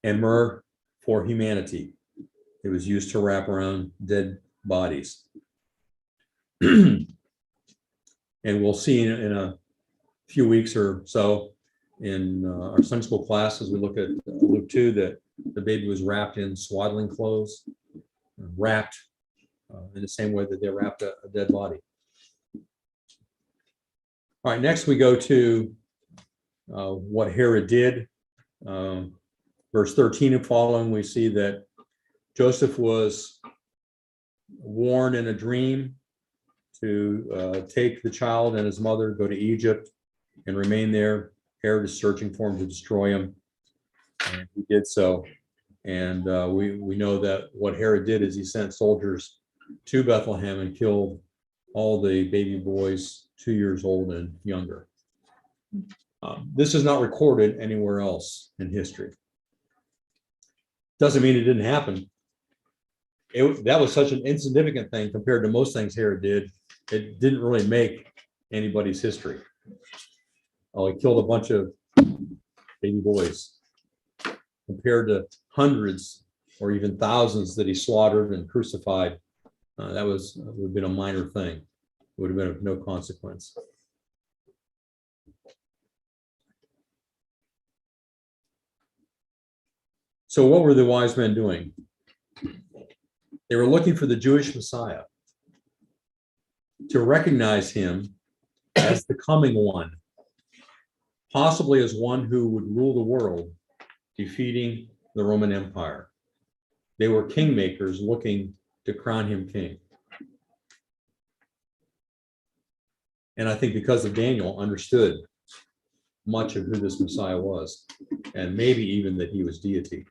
and myrrh for humanity. It was used to wrap around dead bodies. And we'll see in a few weeks or so in our Sunday school class, as we look at Luke 2, that the baby was wrapped in swaddling clothes, wrapped in the same way that they wrapped a dead body. All right, next we go to what Herod did. Verse 13 and following, we see that Joseph was warned in a dream to take the child and his mother, go to Egypt and remain there. Herod is searching for him to destroy him, and he did so. And we know that what Herod did is he sent soldiers to Bethlehem and killed all the baby boys 2 years old and younger. This is not recorded anywhere else in history. Doesn't mean it didn't happen. That was such an insignificant thing compared to most things Herod did. It didn't really make anybody's history. Oh, he killed a bunch of baby boys compared to hundreds or even thousands that he slaughtered and crucified. That would have been a minor thing. It would have been of no consequence. So what were the wise men doing? They were looking for the Jewish Messiah, to recognize him as the coming one, possibly as one who would rule the world, defeating the Roman Empire. They were kingmakers looking to crown him king. And I think because of Daniel understood much of who this Messiah was, and maybe even that he was deity.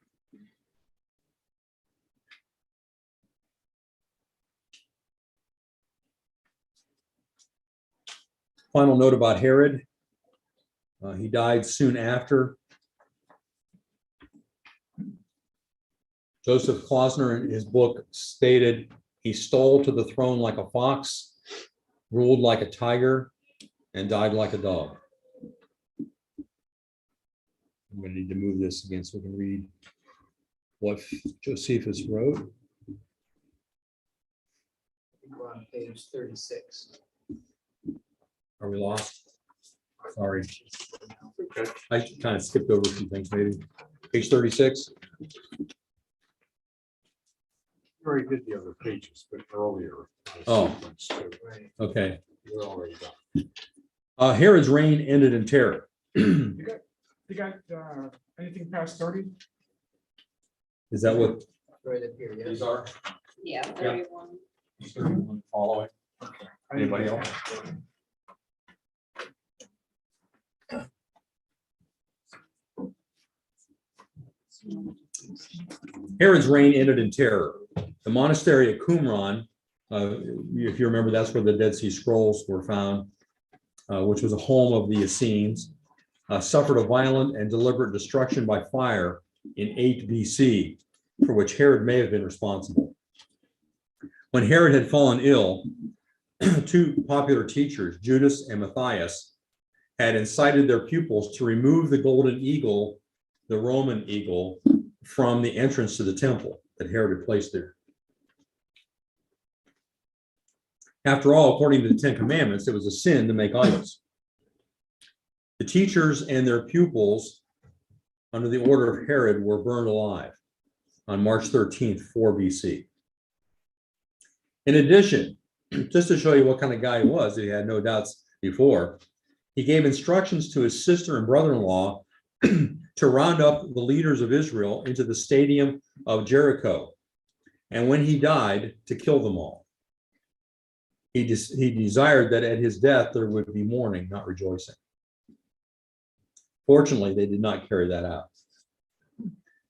Final note about Herod. He died soon after. Joseph Klausner in his book stated, he stole to the throne like a fox, ruled like a tiger, and died like a dog. I'm going to need to move this again so we can read what Josephus wrote. We're on page 36. Are we lost? Sorry, Okay. I kind of skipped over some things maybe. Page 36. You already did the other pages, but earlier. Oh. sequence too. Right. Okay. We're already done. Herod's reign ended in terror. You got anything past 30? Is that what Right up here, yes. these are? Yeah, 31 following. Anybody else? Herod's reign ended in terror. The monastery of Qumran, if you remember, that's where the Dead Sea Scrolls were found, which was a home of the Essenes, suffered a violent and deliberate destruction by fire in 8 BC, for which Herod may have been responsible. When Herod had fallen ill, two popular teachers, Judas and Matthias, had incited their pupils to remove the golden eagle, the Roman eagle, from the entrance to the temple that Herod had placed there. After all, according to the 10 Commandments, it was a sin to make idols. The teachers and their pupils, under the order of Herod, were burned alive on March 13th, 4 BC. In addition, just to show you what kind of guy he was, he had no doubts before, he gave instructions to his sister and brother-in-law to round up the leaders of Israel into the stadium of Jericho, and when he died, to kill them all. He desired that at his death there would be mourning, not rejoicing. Fortunately, they did not carry that out.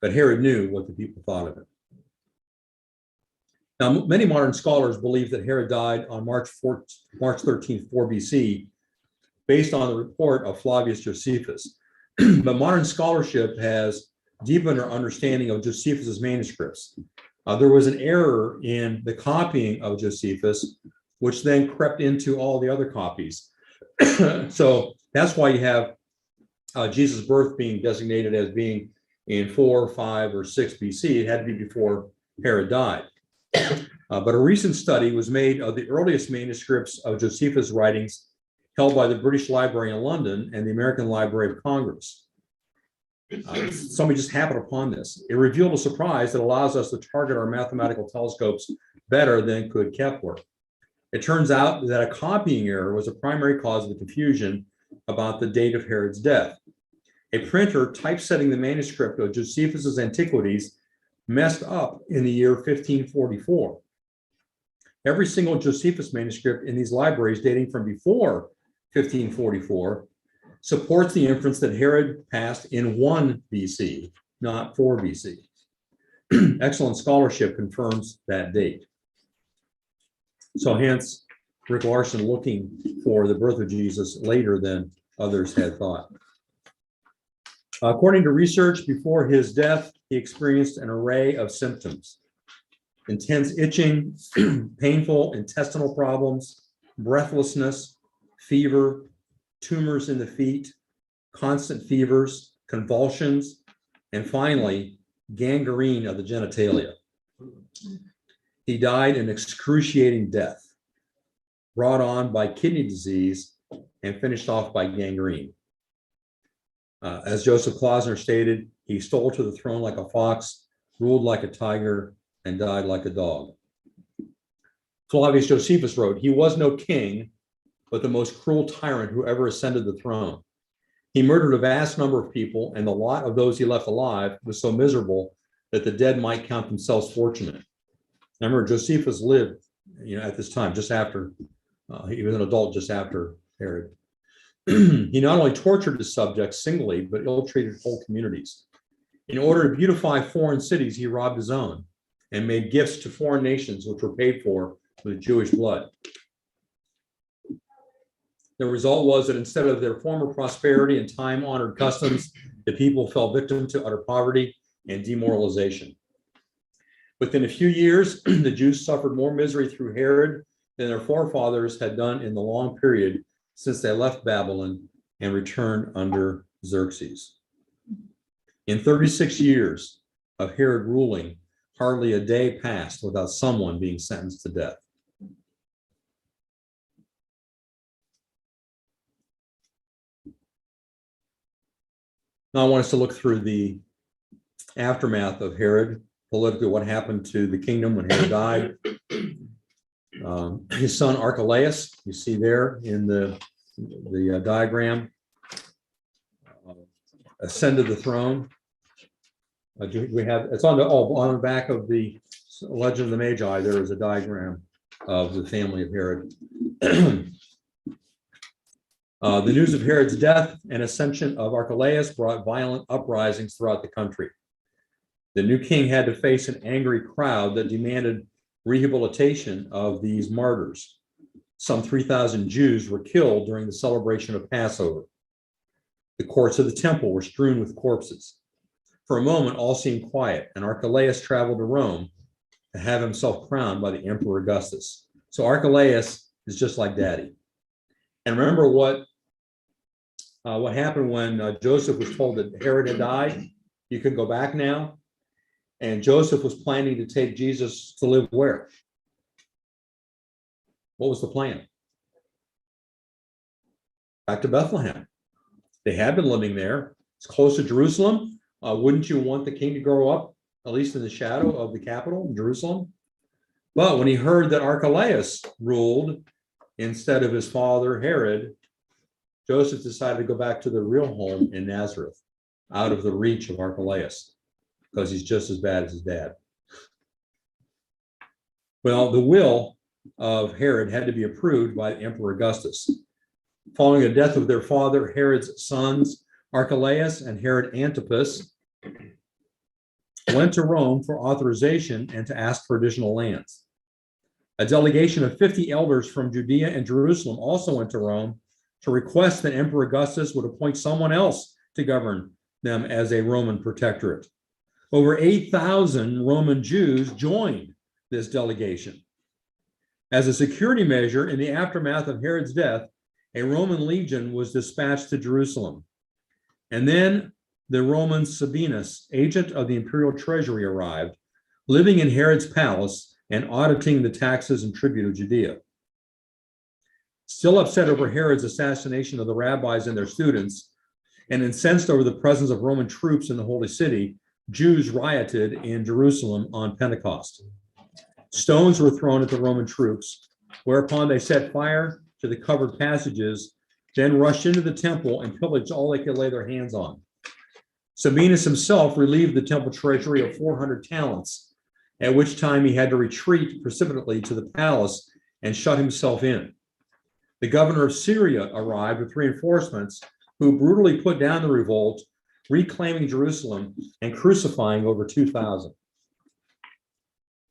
But Herod knew what the people thought of it. Now, many modern scholars believe that Herod died on March 13th, 4 BC, based on the report of Flavius Josephus. But modern scholarship has deepened our understanding of Josephus's manuscripts. There was an error in the copying of Josephus, which then crept into all the other copies. So that's why you have Jesus' birth being designated as being in 4, 5, or 6 BC. It had to be before Herod died. But a recent study was made of the earliest manuscripts of Josephus' writings held by the British Library in London and the American Library of Congress. Somebody just happened upon this. It revealed a surprise that allows us to target our mathematical telescopes better than could Kepler. It turns out that a copying error was a primary cause of the confusion about the date of Herod's death. A printer typesetting the manuscript of Josephus's Antiquities messed up in the year 1544. Every single Josephus manuscript in these libraries dating from before 1544 supports the inference that Herod passed in 1 BC, not 4 BC. Excellent scholarship confirms that date. So hence, Rick Larson looking for the birth of Jesus later than others had thought. According to research, before his death, he experienced an array of symptoms: intense itching, painful intestinal problems, breathlessness, fever, tumors in the feet, constant fevers, convulsions, and finally, gangrene of the genitalia. He died an excruciating death, brought on by kidney disease and finished off by gangrene. As Joseph Klausner stated, he stole to the throne like a fox, ruled like a tiger, and died like a dog. Flavius Josephus wrote, "He was no king, but the most cruel tyrant who ever ascended the throne. He murdered a vast number of people, and the lot of those he left alive was so miserable that the dead might count themselves fortunate." Remember, Josephus lived, at this time, just after, he was an adult just after Herod. He not only tortured his subjects singly, but ill-treated whole communities. In order to beautify foreign cities, he robbed his own and made gifts to foreign nations, which were paid for with Jewish blood. The result was that instead of their former prosperity and time-honored customs, the people fell victim to utter poverty and demoralization. Within a few years, the Jews suffered more misery through Herod than their forefathers had done in the long period since they left Babylon and returned under Xerxes. In 36 years of Herod ruling, hardly a day passed without someone being sentenced to death. Now I want us to look through the aftermath of Herod, politically what happened to the kingdom when Herod died. His son Archelaus, you see there in the diagram, ascended the throne. We have it's on the back of the Legend of the Magi. There is a diagram of the family of Herod. The news of Herod's death and ascension of Archelaus brought violent uprisings throughout the country. The new king had to face an angry crowd that demanded rehabilitation of these martyrs. Some 3,000 Jews were killed during the celebration of Passover. The courts of the temple were strewn with corpses. For a moment, all seemed quiet, and Archelaus traveled to Rome to have himself crowned by the Emperor Augustus. So Archelaus is just like Daddy. And remember what happened when Joseph was told that Herod had died? You can go back now. And Joseph was planning to take Jesus to live where? What was the plan? Back to Bethlehem. They had been living there. It's close to Jerusalem. Wouldn't you want the king to grow up, at least in the shadow of the capital, Jerusalem? But when he heard that Archelaus ruled instead of his father Herod, Joseph decided to go back to the real home in Nazareth, out of the reach of Archelaus, because he's just as bad as his dad. Well, the will of Herod had to be approved by the Emperor Augustus. Following the death of their father, Herod's sons, Archelaus and Herod Antipas, went to Rome for authorization and to ask for additional lands. A delegation of 50 elders from Judea and Jerusalem also went to Rome to request that Emperor Augustus would appoint someone else to govern them as a Roman protectorate. Over 8,000 Roman Jews joined this delegation. As a security measure in the aftermath of Herod's death, a Roman legion was dispatched to Jerusalem. And then the Roman Sabinus, agent of the imperial treasury, arrived, living in Herod's palace and auditing the taxes and tribute of Judea. Still upset over Herod's assassination of the rabbis and their students, and incensed over the presence of Roman troops in the holy city, Jews rioted in Jerusalem on Pentecost. Stones were thrown at the Roman troops, whereupon they set fire to the covered passages, then rushed into the temple and pillaged all they could lay their hands on. Sabinus himself relieved the temple treasury of 400 talents, at which time he had to retreat precipitately to the palace and shut himself in. The governor of Syria arrived with reinforcements, who brutally put down the revolt, reclaiming Jerusalem and crucifying over 2,000.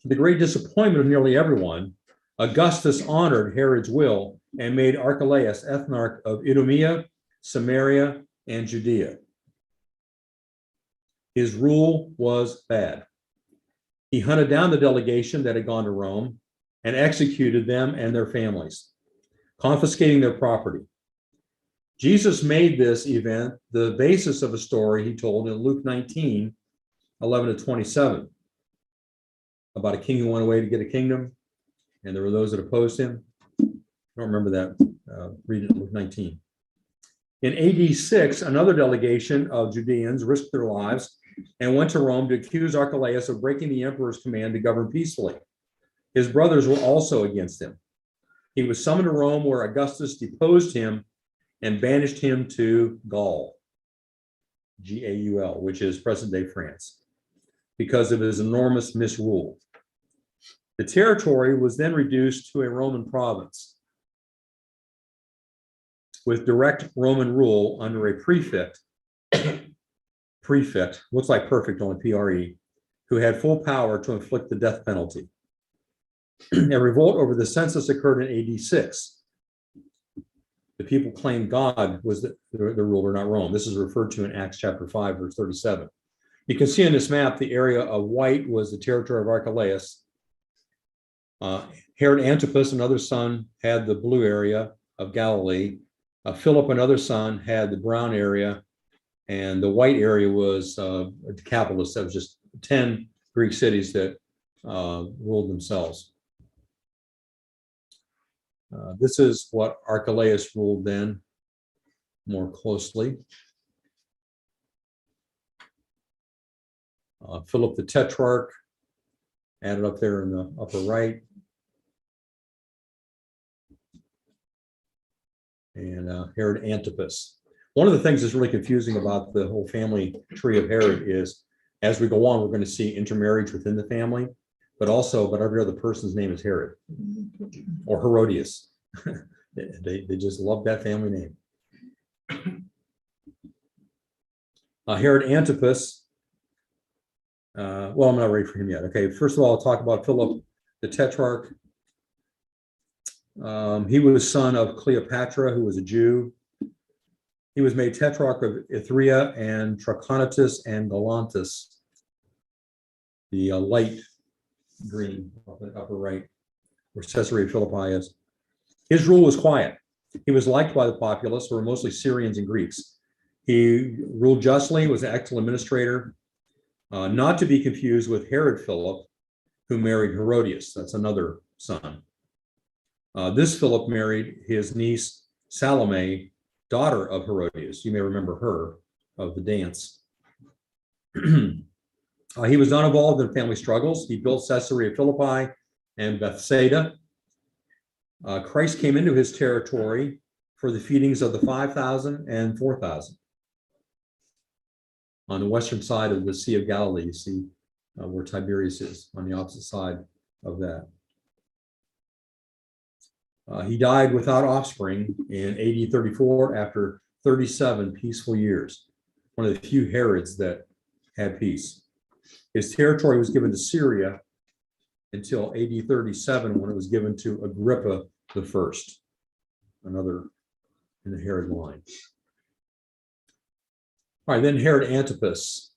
To the great disappointment of nearly everyone, Augustus honored Herod's will and made Archelaus ethnarch of Idumea, Samaria, and Judea. His rule was bad. He hunted down the delegation that had gone to Rome and executed them and their families, confiscating their property. Jesus made this event the basis of a story he told in Luke 19, 11 to 27, about a king who went away to get a kingdom, and there were those that opposed him. I don't remember that. Read it in Luke 19. In AD 6, another delegation of Judeans risked their lives and went to Rome to accuse Archelaus of breaking the emperor's command to govern peacefully. His brothers were also against him. He was summoned to Rome, where Augustus deposed him and banished him to Gaul, Gaul, which is present-day France, because of his enormous misrule. The territory was then reduced to a Roman province with direct Roman rule under a prefect, looks like perfect, only PRE, who had full power to inflict the death penalty. A revolt over the census occurred in AD 6. The people claimed God was the ruler, not Rome. This is referred to in Acts chapter 5, verse 37. You can see on this map, the area of white was the territory of Archelaus. Herod Antipas, another son, had the blue area of Galilee. Philip, another son, had the brown area, and the white area was Decapolis. That was just 10 Greek cities that ruled themselves. This is what Archelaus ruled then more closely. Philip the Tetrarch, added up there in the upper right. And Herod Antipas. One of the things that's really confusing about the whole family tree of Herod is, as we go on, we're going to see intermarriage within the family, but every other person's name is Herod or Herodias. They just love that family name. Herod Antipas. Well, I'm not ready for him yet. Okay, first of all, I'll talk about Philip the Tetrarch. He was son of Cleopatra, who was a Jew. He was made Tetrarch of Ithria and Trachonitis and Galantis, the light green upper right, where Caesarea Philippi is. His rule was quiet. He was liked by the populace, who were mostly Syrians and Greeks. He ruled justly, was an excellent administrator, not to be confused with Herod Philip, who married Herodias. That's another son. This Philip married his niece Salome, daughter of Herodias. You may remember her of the dance. He was not involved in family struggles. He built Caesarea Philippi and Bethsaida. Christ came into his territory for the feedings of the 5,000 and 4,000. On the western side of the Sea of Galilee, you see where Tiberias is, on the opposite side of that. He died without offspring in AD 34 after 37 peaceful years, one of the few Herods that had peace. His territory was given to Syria until AD 37, when it was given to Agrippa I, another in the Herod line. All right, then Herod Antipas.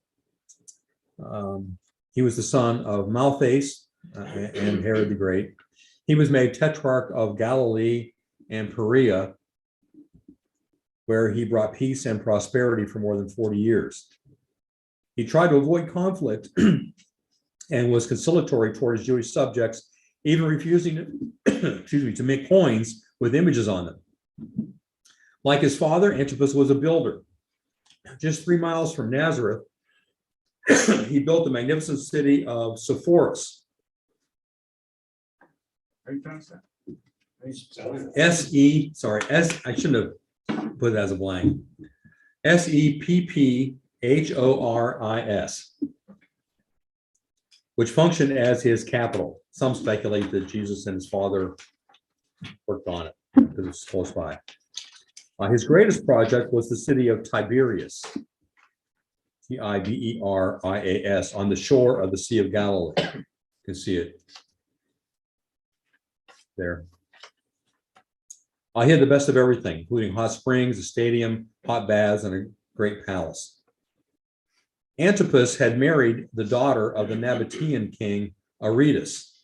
He was the son of Malchus and Herod the Great. He was made Tetrarch of Galilee and Perea, where he brought peace and prosperity for more than 40 years. He tried to avoid conflict and was conciliatory toward his Jewish subjects, even refusing to make coins with images on them. Like his father, Antipas was a builder. Just 3 miles from Nazareth, he built the magnificent city of Sepphoris. How you pronounce that? I shouldn't have put it as a blank. Sepphoris, which functioned as his capital. Some speculate that Jesus and his father worked on it because it's close by. His greatest project was the city of Tiberias, Tiberias, on the shore of the Sea of Galilee. You can see it there. He had the best of everything, including hot springs, a stadium, hot baths, and a great palace. Antipas had married the daughter of the Nabatean king Aretas.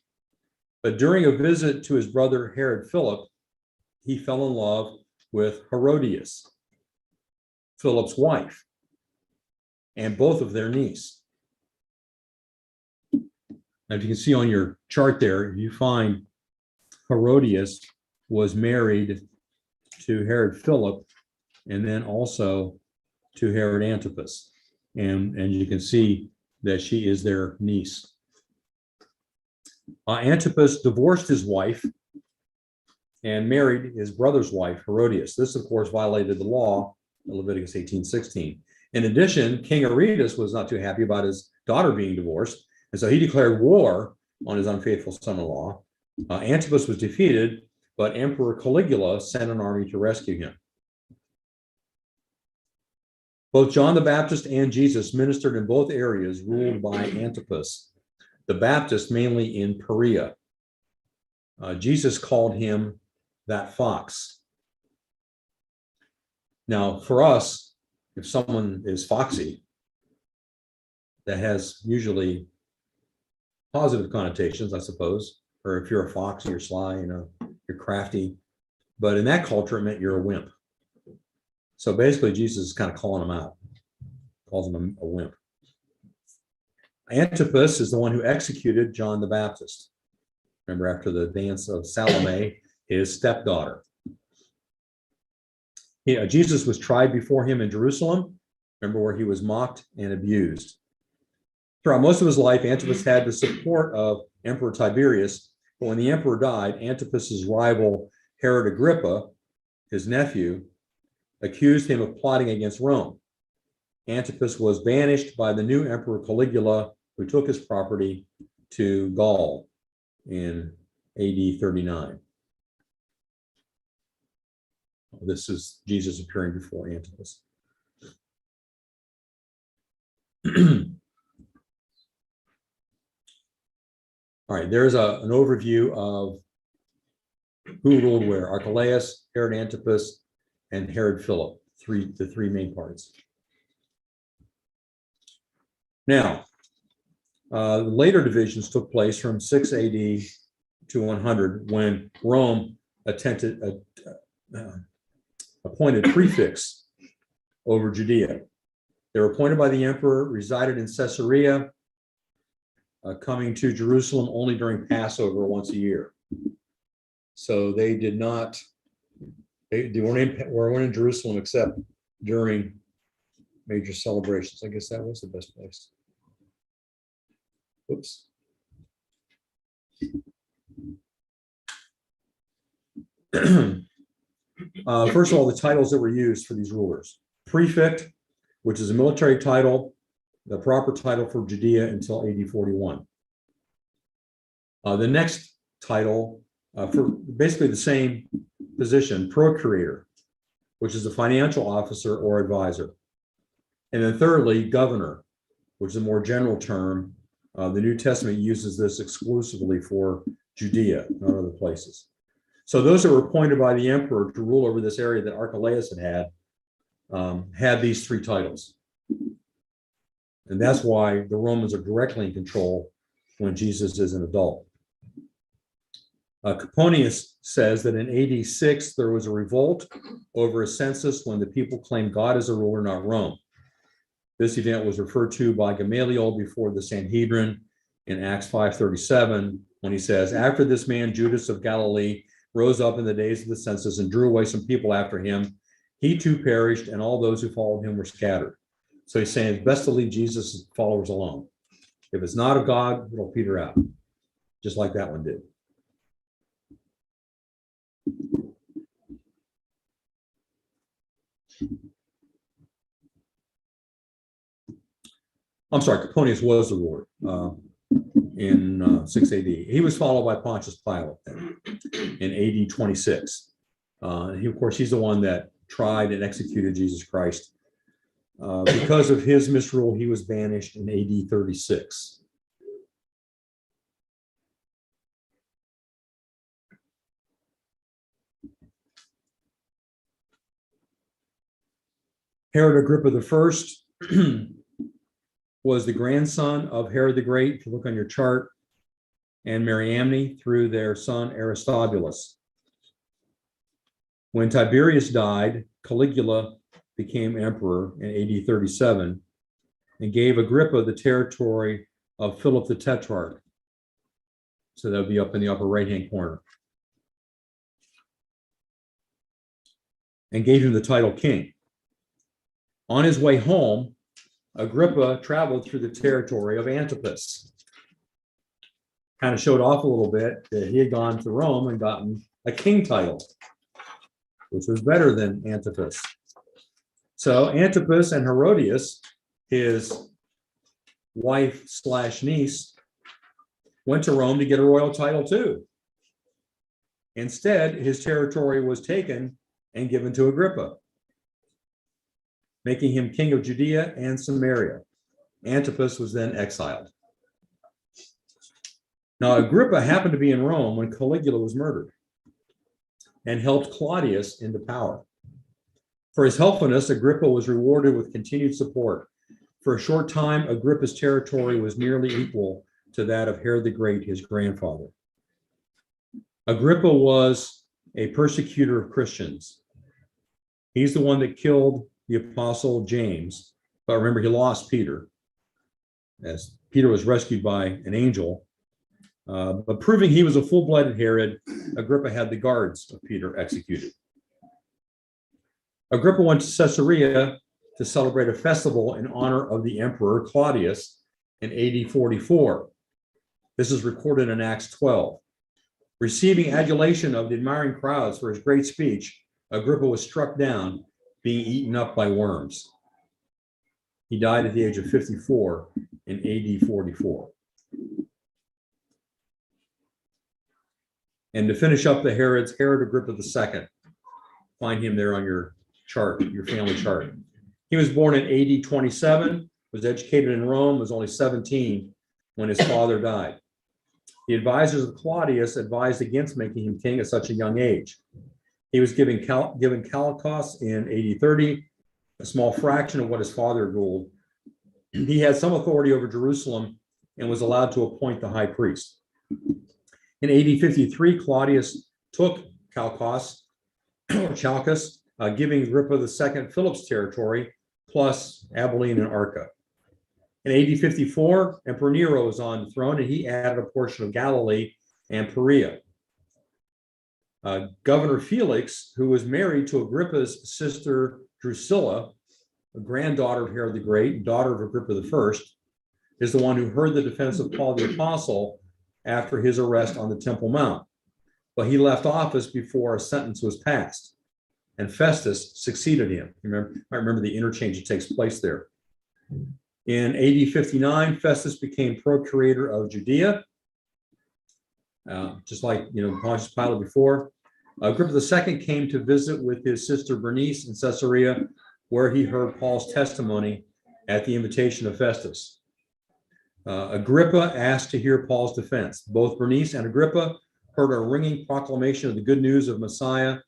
But during a visit to his brother Herod Philip, he fell in love with Herodias, Philip's wife, and both of their niece. Now, if you can see on your chart there, you find Herodias was married to Herod Philip and then also to Herod Antipas. And you can see that she is their niece. Antipas divorced his wife and married his brother's wife, Herodias. This, of course, violated the law of Leviticus 18:16. In addition, King Aretas was not too happy about his daughter being divorced, and so he declared war on his unfaithful son-in-law. Antipas was defeated, but Emperor Caligula sent an army to rescue him. Both John the Baptist and Jesus ministered in both areas ruled by Antipas, the Baptist mainly in Perea. Jesus called him that fox. Now, for us, if someone is foxy, that has usually positive connotations, I suppose, or if you're a fox, you're sly, you're crafty. But in that culture, it meant you're a wimp. So basically, Jesus is kind of calling him out, calls him a wimp. Antipas is the one who executed John the Baptist. Remember, after the dance of Salome, his stepdaughter. Jesus was tried before him in Jerusalem. Remember, where he was mocked and abused. Throughout most of his life, Antipas had the support of Emperor Tiberius, but when the emperor died, Antipas's rival Herod Agrippa, his nephew, accused him of plotting against Rome. Antipas was banished by the new emperor Caligula, who took his property to Gaul in AD 39. This is Jesus appearing before Antipas. All right, there's an overview of who ruled where: Archelaus, Herod Antipas, and Herod Philip, the three main parts. Now, the later divisions took place from 6 AD to 100 when Rome appointed prefects over Judea. They were appointed by the emperor, resided in Caesarea, coming to Jerusalem only during Passover once a year. So they did not, they weren't in Jerusalem except during major celebrations. I guess that was the best place. Oops. First of all, the titles that were used for these rulers: prefect, which is a military title, the proper title for Judea until AD 41. The next title, for basically the same position, procurator, which is a financial officer or advisor. And then thirdly, governor, which is a more general term. The New Testament uses this exclusively for Judea, not other places. So those that were appointed by the emperor to rule over this area that Archelaus had these three titles. And that's why the Romans are directly in control when Jesus is an adult. Coponius says that in AD 6, there was a revolt over a census when the people claimed God as a ruler, not Rome. This event was referred to by Gamaliel before the Sanhedrin in Acts 5:37, when he says, "After this man, Judas of Galilee, rose up in the days of the census and drew away some people after him. He too perished, and all those who followed him were scattered." So he's saying it's best to leave Jesus' followers alone. If it's not of God, it'll peter out, just like that one did. I'm sorry, Coponius was the ruler in 6 AD. He was followed by Pontius Pilate in AD 26. Of course, he's the one that tried and executed Jesus Christ. Because of his misrule, he was banished in AD 36. Herod Agrippa I was the grandson of Herod the Great, if you look on your chart, and Mariamne through their son Aristobulus. When Tiberius died, Caligula became emperor in AD 37 and gave Agrippa the territory of Philip the Tetrarch. So that would be up in the upper right-hand corner. And gave him the title king. On his way home, Agrippa traveled through the territory of Antipas. Kind of showed off a little bit that he had gone to Rome and gotten a king title, which was better than Antipas. So Antipas and Herodias, his wife / niece, went to Rome to get a royal title too. Instead, his territory was taken and given to Agrippa, making him king of Judea and Samaria. Antipas was then exiled. Now, Agrippa happened to be in Rome when Caligula was murdered and helped Claudius into power. For his helpfulness, Agrippa was rewarded with continued support. For a short time, Agrippa's territory was nearly equal to that of Herod the Great, his grandfather. Agrippa was a persecutor of Christians. He's the one that killed the apostle James, but remember, he lost Peter, as Peter was rescued by an angel. But proving he was a full-blooded Herod, Agrippa had the guards of Peter executed. Agrippa went to Caesarea to celebrate a festival in honor of the emperor Claudius in AD 44. This is recorded in Acts 12. Receiving adulation of the admiring crowds for his great speech, Agrippa was struck down, being eaten up by worms. He died at the age of 54 in AD 44. And to finish up the Herods, Herod Agrippa II, find him there on your chart, your family chart. He was born in AD 27, was educated in Rome, was only 17 when his father died. The advisors of Claudius advised against making him king at such a young age. He was given Calicos in AD 30, a small fraction of what his father ruled. He had some authority over Jerusalem and was allowed to appoint the high priest. In AD 53, Claudius took Chalcos, giving Agrippa II Philip's territory, plus Abilene and Arca. In AD 54, Emperor Nero was on the throne, and he added a portion of Galilee and Perea. Governor Felix, who was married to Agrippa's sister Drusilla, a granddaughter of Herod the Great, daughter of Agrippa I, is the one who heard the defense of Paul the Apostle after his arrest on the Temple Mount. But he left office before a sentence was passed, and Festus succeeded him. I remember the interchange that takes place there. In AD 59, Festus became procurator of Judea, just like Pontius Pilate before. Agrippa II came to visit with his sister Bernice in Caesarea, where he heard Paul's testimony at the invitation of Festus. Agrippa asked to hear Paul's defense. Both Bernice and Agrippa heard a ringing proclamation of the good news of Messiah,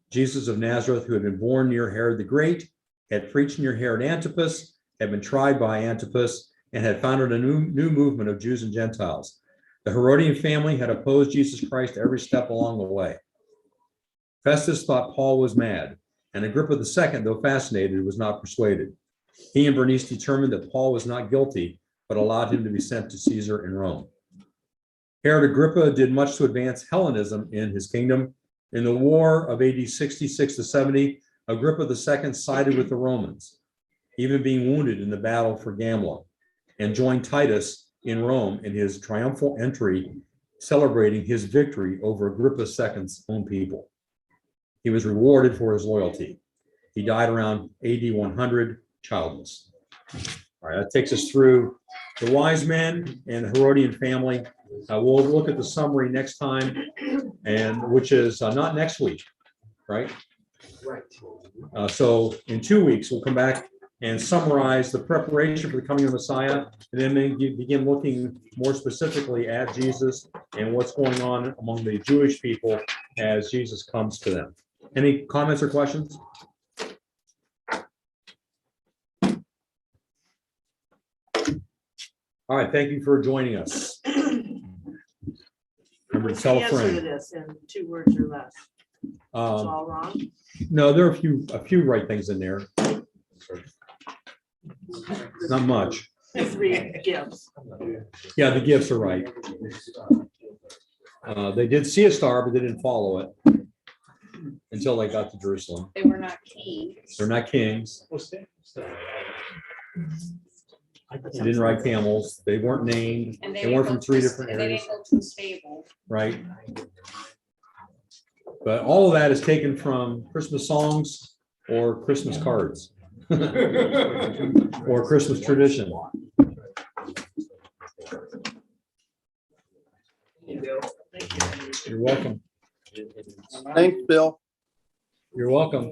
Jesus of Nazareth, who had been born near Herod the Great, had preached near Herod Antipas, had been tried by Antipas, and had founded a new movement of Jews and Gentiles. The Herodian family had opposed Jesus Christ every step along the way. Festus thought Paul was mad, and Agrippa II, though fascinated, was not persuaded. He and Bernice determined that Paul was not guilty, but allowed him to be sent to Caesar in Rome. Herod Agrippa did much to advance Hellenism in his kingdom. In the war of AD 66 to 70, Agrippa II sided with the Romans, even being wounded in the battle for Gamla, and joined Titus in Rome in his triumphal entry, celebrating his victory over Agrippa II's own people. He was rewarded for his loyalty. He died around AD 100, childless. All right, that takes us through the wise men and the Herodian family. We'll look at the summary next time, and which is not next week, right? Right. So in 2 weeks, we'll come back and summarize the preparation for the coming of the Messiah, and then begin looking more specifically at Jesus and what's going on among the Jewish people as Jesus comes to them. Any comments or questions? All right, thank you for joining us. Remember to tell a Answer to friend. this in 2 words or less. It's all wrong. No, there are a few right things in there. Not much. The 3 gifts. Yeah, the gifts are right. They did see a star, but they didn't follow it until they got to Jerusalem. They were not kings. They're not kings. They didn't ride camels. They weren't named. And They weren't from 3 different and they areas, didn't go to a stable. right? But all of that is taken from Christmas songs or Christmas cards or Christmas tradition. You're welcome. Thanks, Bill. You're welcome.